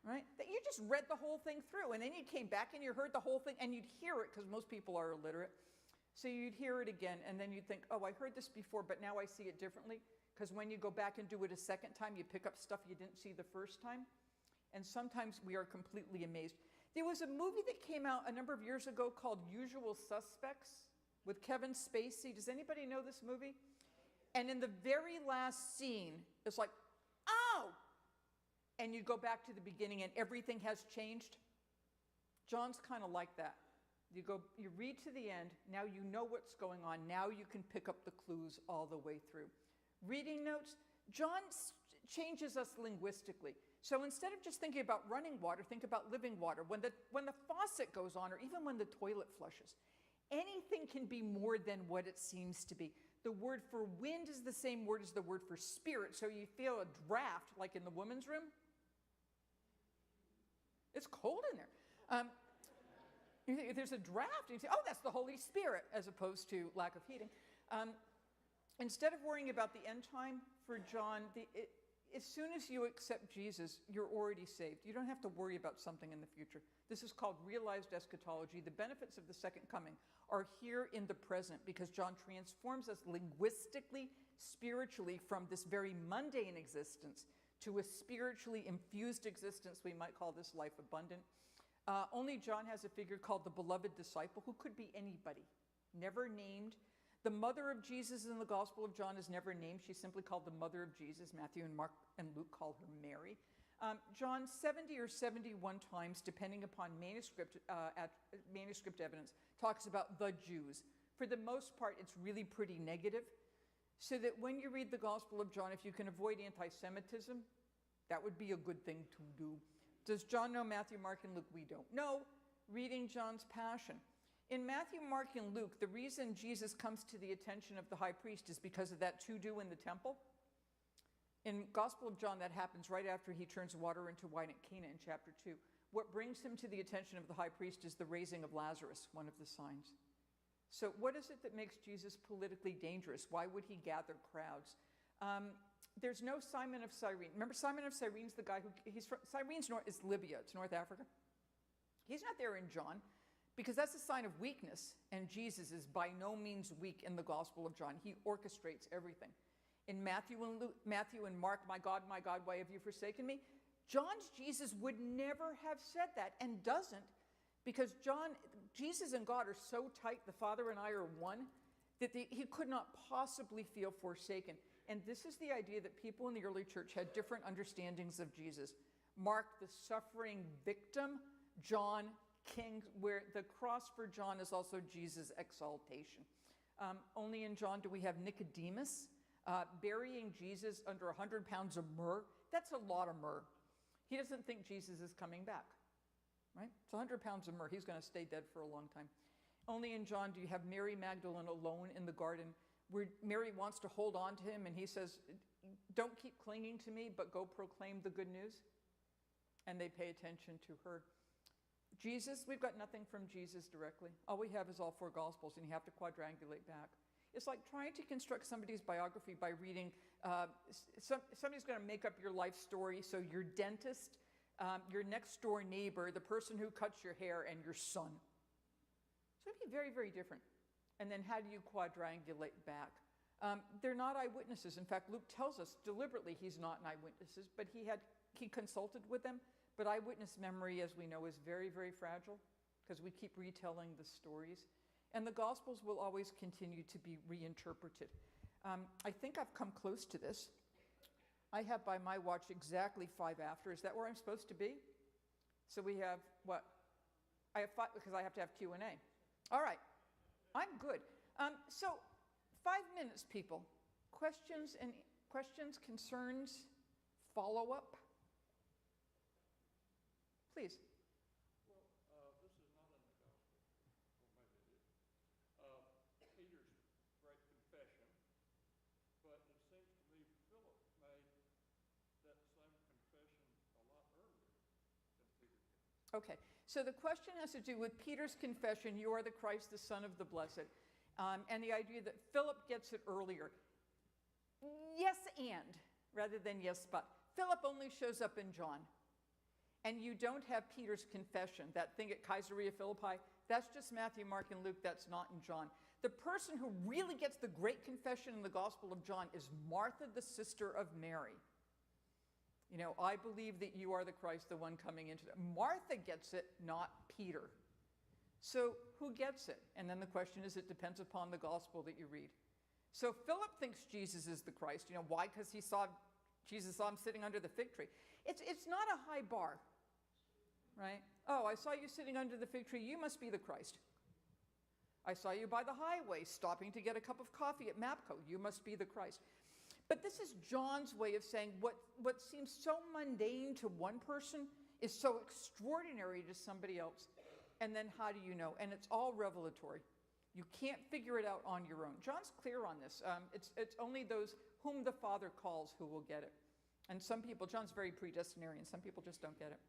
right? That you just read the whole thing through, and then you came back and you heard the whole thing, and you'd hear it, because most people are illiterate. So you'd hear it again, and then you'd think, oh, I heard this before, but now I see it differently. Because when you go back and do it a second time, you pick up stuff you didn't see the first time. And sometimes we are completely amazed. There was a movie that came out a number of years ago called Usual Suspects with Kevin Spacey. Does anybody know this movie? And in the very last scene, it's like, oh! And you go back to the beginning and everything has changed. John's kind of like that. You read to the end, now you know what's going on, now you can pick up the clues all the way through. Reading notes, John changes us linguistically. So instead of just thinking about running water, think about living water. When the faucet goes on, or even when the toilet flushes, anything can be more than what it seems to be. The word for wind is the same word as the word for spirit, so you feel a draft, like in the women's room. It's cold in there. There's a draft, and you say, oh, that's the Holy Spirit, as opposed to lack of heating. Instead of worrying about the end time for John, as soon as you accept Jesus, you're already saved. You don't have to worry about something in the future. This is called realized eschatology. The benefits of the second coming are here in the present, because John transforms us linguistically, spiritually, from this very mundane existence to a spiritually infused existence. We might call this life abundant. Only John has a figure called the beloved disciple, who could be anybody, never named. The mother of Jesus in the Gospel of John is never named. She's simply called the mother of Jesus. Matthew and Mark and Luke call her Mary. John 70 or 71 times, depending upon manuscript evidence, talks about the Jews. For the most part, it's really pretty negative. So that when you read the Gospel of John, if you can avoid anti-Semitism, that would be a good thing to do. Does John know Matthew, Mark, and Luke? We don't know. Reading John's Passion. In Matthew, Mark, and Luke, the reason Jesus comes to the attention of the high priest is because of that to-do in the temple. In Gospel of John, that happens right after he turns water into wine at Cana in chapter 2. What brings him to the attention of the high priest is the raising of Lazarus, one of the signs. So what is it that makes Jesus politically dangerous? Why would he gather crowds? there's no Simon of Cyrene. Remember, Simon of Cyrene's the guy Cyrene's is Libya, it's North Africa. He's not there in John because that's a sign of weakness, and Jesus is by no means weak in the Gospel of John. He orchestrates everything. In Matthew and Mark, my God, why have you forsaken me? John's Jesus would never have said that, and doesn't, because Jesus and God are so tight, the Father and I are one, that he could not possibly feel forsaken. And this is the idea that people in the early church had different understandings of Jesus. Mark, the suffering victim; John, king, where the cross for John is also Jesus' exaltation. Only in John do we have Nicodemus burying Jesus under 100 pounds of myrrh. That's a lot of myrrh. He doesn't think Jesus is coming back, right? It's 100 pounds of myrrh. He's going to stay dead for a long time. Only in John do you have Mary Magdalene alone in the garden, where Mary wants to hold on to him, and he says, don't keep clinging to me, but go proclaim the good news. And they pay attention to her. Jesus, we've got nothing from Jesus directly. All we have is all four Gospels, and you have to quadrangulate back. It's like trying to construct somebody's biography by reading, somebody's going to make up your life story, so your dentist, your next door neighbor, the person who cuts your hair, and your son. So it'd be very, very different. And then how do you quadrangulate back? They're not eyewitnesses. In fact, Luke tells us deliberately he's not an eyewitness, but he consulted with them. But eyewitness memory, as we know, is very, very fragile because we keep retelling the stories. And the Gospels will always continue to be reinterpreted. I think I've come close to this. I have by my watch exactly 5 after. Is that where I'm supposed to be? So we have what? I have 5 because I have to have Q&A. All right. I'm good. So 5 minutes, people. Questions, concerns, follow-up? Please. Well, this is not in the Gospel, or maybe it is. Peter's great confession, but it seems to me Philip made that same confession a lot earlier than Peter did. Okay, so the question has to do with Peter's confession, you are the Christ, the Son of the Blessed, and the idea that Philip gets it earlier. Yes, and, rather than yes, but. Philip only shows up in John. And you don't have Peter's confession, that thing at Caesarea Philippi. That's just Matthew, Mark, and Luke. That's not in John. The person who really gets the great confession in the Gospel of John is Martha, the sister of Mary. You know, I believe that you are the Christ, the one coming into it. Martha gets it, not Peter. So who gets it? And then the question is, it depends upon the Gospel that you read. So Philip thinks Jesus is the Christ. You know, why? Because Jesus saw him sitting under the fig tree. It's not a high bar. Right? Oh, I saw you sitting under the fig tree. You must be the Christ. I saw you by the highway stopping to get a cup of coffee at Mapco. You must be the Christ. But this is John's way of saying what seems so mundane to one person is so extraordinary to somebody else. And then how do you know? And it's all revelatory. You can't figure it out on your own. John's clear on this. It's only those whom the Father calls who will get it. And some people, John's very predestinarian. Some people just don't get it.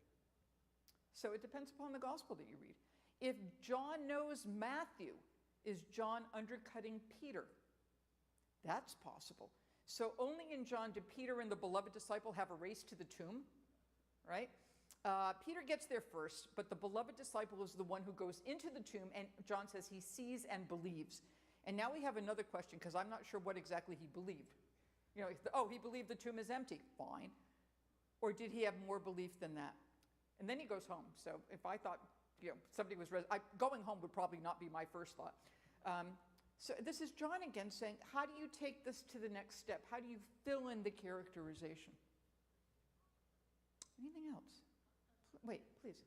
So it depends upon the Gospel that you read. If John knows Matthew, is John undercutting Peter? That's possible. So only in John do Peter and the beloved disciple have a race to the tomb, right? Peter gets there first, but the beloved disciple is the one who goes into the tomb, and John says he sees and believes. And now we have another question, because I'm not sure what exactly he believed. You know, he believed the tomb is empty. Fine. Or did he have more belief than that? And then he goes home. So if I thought, somebody was, going home would probably not be my first thought. So this is John again saying, how do you take this to the next step? How do you fill in the characterization? Anything else? Wait, please.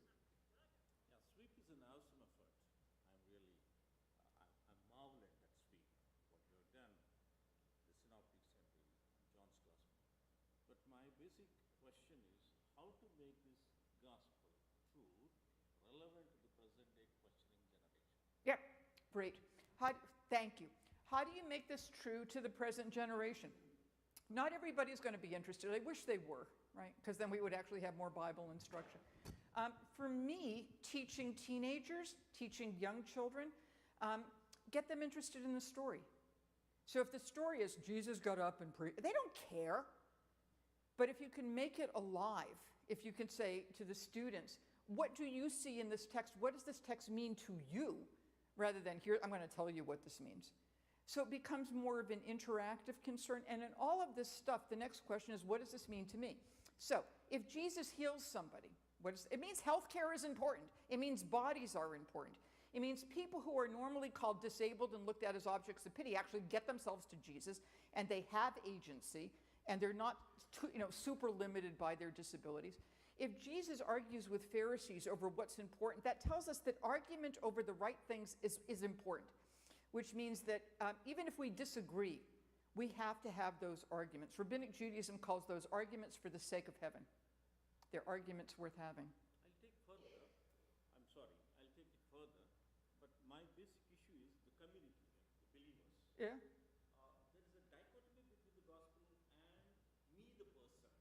Yeah, sweep is an awesome effort. I'm marvel at that sweep, what you have done, the synoptics and John's Gospel. But my basic question is, how to make this Gospel true, relevant to the present day questioning generation? Yeah, great. Thank you. How do you make this true to the present generation? Not everybody's going to be interested. I wish they were, right? Because then we would actually have more Bible instruction. For me, teaching teenagers, teaching young children, get them interested in the story. So if the story is Jesus got up and preached, they don't care. But if you can make it alive, if you can say to the students, what do you see in this text? What does this text mean to you? Rather than, here, I'm going to tell you what this means. So it becomes more of an interactive concern. And in all of this stuff, the next question is, what does this mean to me? So if Jesus heals somebody, it means healthcare is important. It means bodies are important. It means people who are normally called disabled and looked at as objects of pity actually get themselves to Jesus, and they have agency, and they're not super limited by their disabilities. If Jesus argues with Pharisees over what's important, that tells us that argument over the right things is important, which means that even if we disagree, we have to have those arguments. Rabbinic Judaism calls those arguments for the sake of heaven. They're arguments worth having. I'll take it further, but my basic issue is the community, the believers. Yeah. There is a dichotomy between the gospel and me, the person.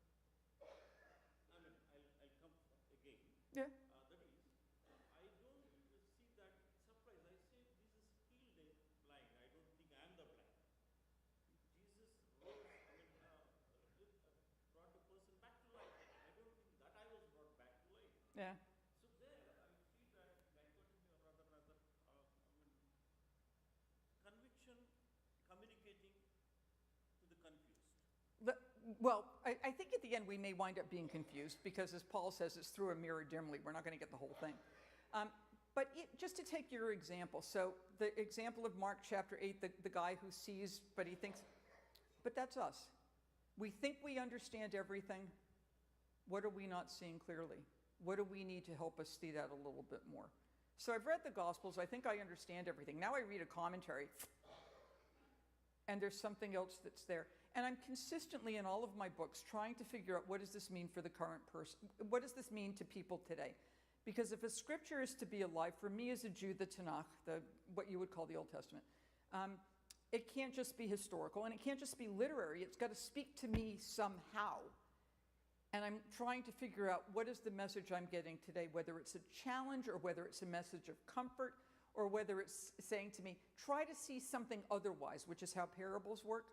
I'll come again. Yeah. That is, I don't see that surprise. I say Jesus healed the blind. I don't think I am the blind. Jesus rose, brought a person back to life. I don't think that I was brought back to life. Yeah. So there, I see that dichotomy, or rather, conviction communicating to the confused. Well, I think at the end we may wind up being confused because, as Paul says, it's through a mirror dimly. We're not going to get the whole thing. But just to take your example, so the example of Mark chapter 8, the guy who sees, but he thinks, but that's us. We think we understand everything. What are we not seeing clearly? What do we need to help us see that a little bit more? So I've read the Gospels. I think I understand everything. Now I read a commentary, and there's something else that's there. And I'm consistently in all of my books trying to figure out, what does this mean for the current person? What does this mean to people today? Because if a scripture is to be alive, for me as a Jew, the Tanakh, what you would call the Old Testament, it can't just be historical, and it can't just be literary. It's got to speak to me somehow. And I'm trying to figure out, what is the message I'm getting today, whether it's a challenge or whether it's a message of comfort, or whether it's saying to me, try to see something otherwise, which is how parables work.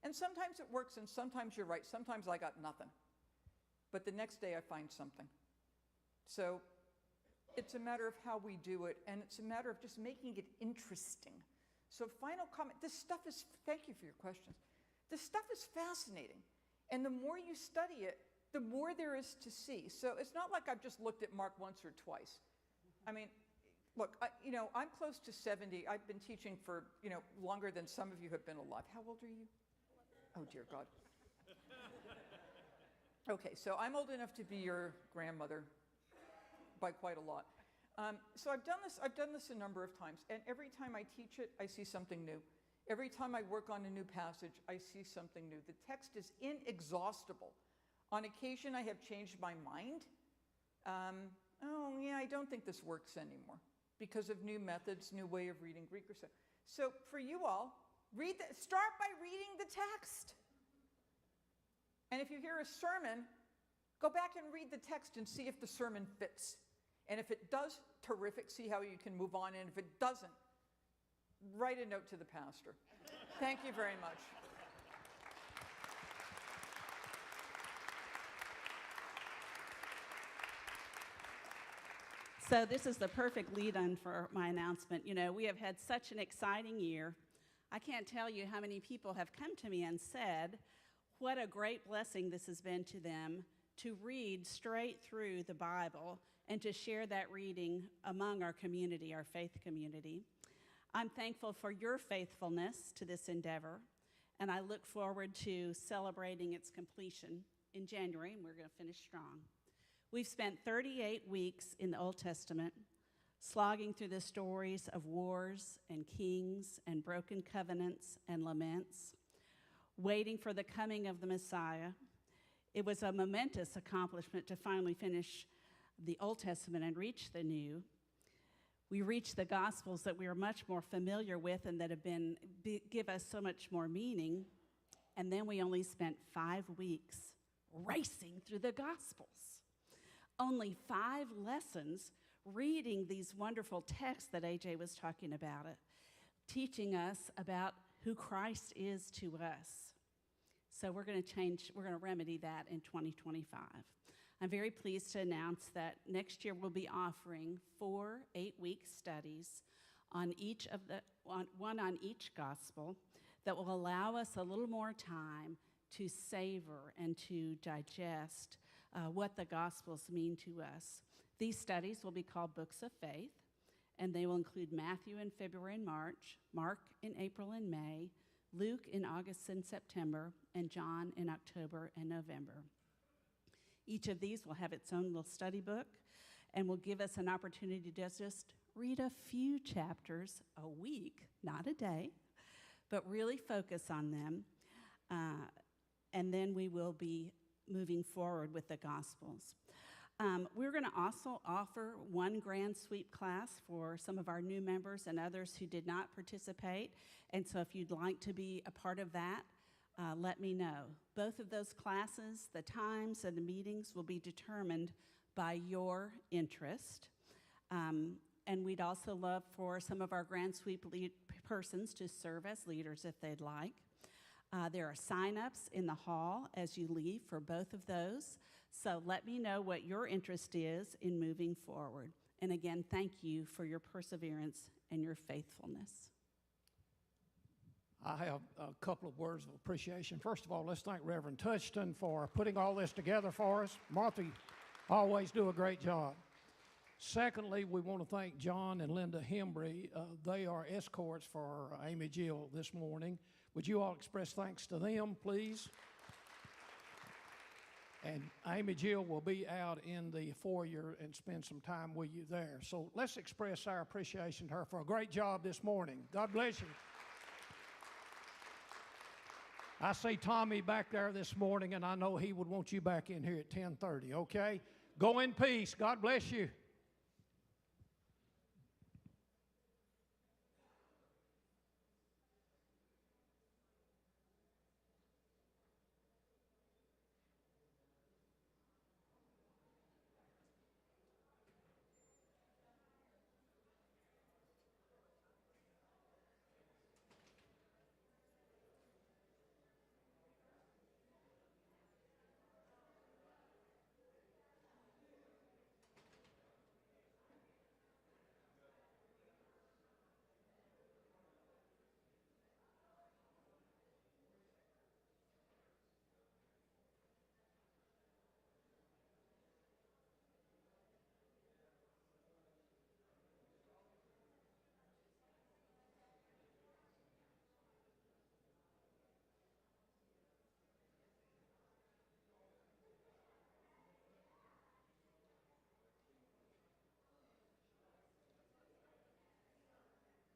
And sometimes it works, and sometimes you're right. Sometimes I got nothing. But the next day I find something. So it's a matter of how we do it, and it's a matter of just making it interesting. So final comment, thank you for your questions. This stuff is fascinating. And the more you study it, the more there is to see. So it's not like I've just looked at Mark once or twice. I mean, look, I'm close to 70. I've been teaching for, longer than some of you have been alive. How old are you? Oh, dear God. Okay, so I'm old enough to be your grandmother by quite a lot. So I've done this a number of times, and every time I teach it, I see something new. Every time I work on a new passage, I see something new. The text is inexhaustible. On occasion, I have changed my mind. I don't think this works anymore because of new methods, new way of reading Greek or so. So for you all, start by reading the text. And if you hear a sermon, go back and read the text and see if the sermon fits. And if it does, terrific, see how you can move on. And if it doesn't, write a note to the pastor. Thank you very much. So this is the perfect lead-in for my announcement. We have had such an exciting year. I can't tell you how many people have come to me and said what a great blessing this has been to them to read straight through the Bible and to share that reading among our community, our faith community. I'm thankful for your faithfulness to this endeavor, and I look forward to celebrating its completion in January, and we're going to finish strong. We've spent 38 weeks in the Old Testament slogging through the stories of wars and kings and broken covenants and laments, waiting for the coming of the Messiah. It was a momentous accomplishment to finally finish the Old Testament and reach the New. We reached the Gospels that we are much more familiar with and that have give us so much more meaning. And then we only spent 5 weeks racing through the Gospels. Only 5 lessons reading these wonderful texts that AJ was talking about, teaching us about who Christ is to us. So we're going to remedy that in 2025. I'm very pleased to announce that next year we'll be offering 4 8-week studies on one on each gospel that will allow us a little more time to savor and to digest what the gospels mean to us. These studies will be called Books of Faith, and they will include Matthew in February and March, Mark in April and May, Luke in August and September, and John in October and November. Each of these will have its own little study book and will give us an opportunity to just read a few chapters a week, not a day, but really focus on them. And then we will be moving forward with the Gospels. We're going to also offer one grand sweep class for some of our new members and others who did not participate. And so if you'd like to be a part of that, let me know. Both of those classes, the times and the meetings will be determined by your interest. And we'd also love for some of our grand sweep persons to serve as leaders if they'd like. There are sign-ups in the hall as you leave for both of those. So let me know what your interest is in moving forward. And again, thank you for your perseverance and your faithfulness. I have a couple of words of appreciation. First of all, let's thank Reverend Touchton for putting all this together for us. Martha always do a great job. Secondly, we want to thank John and Linda Hembry. They are escorts for Amy Jill this morning. Would you all express thanks to them, please? And Amy Jill will be out in the foyer and spend some time with you there. So let's express our appreciation to her for a great job this morning. God bless you. I see Tommy back there this morning, and I know he would want you back in here at 10:30, okay? Go in peace. God bless you.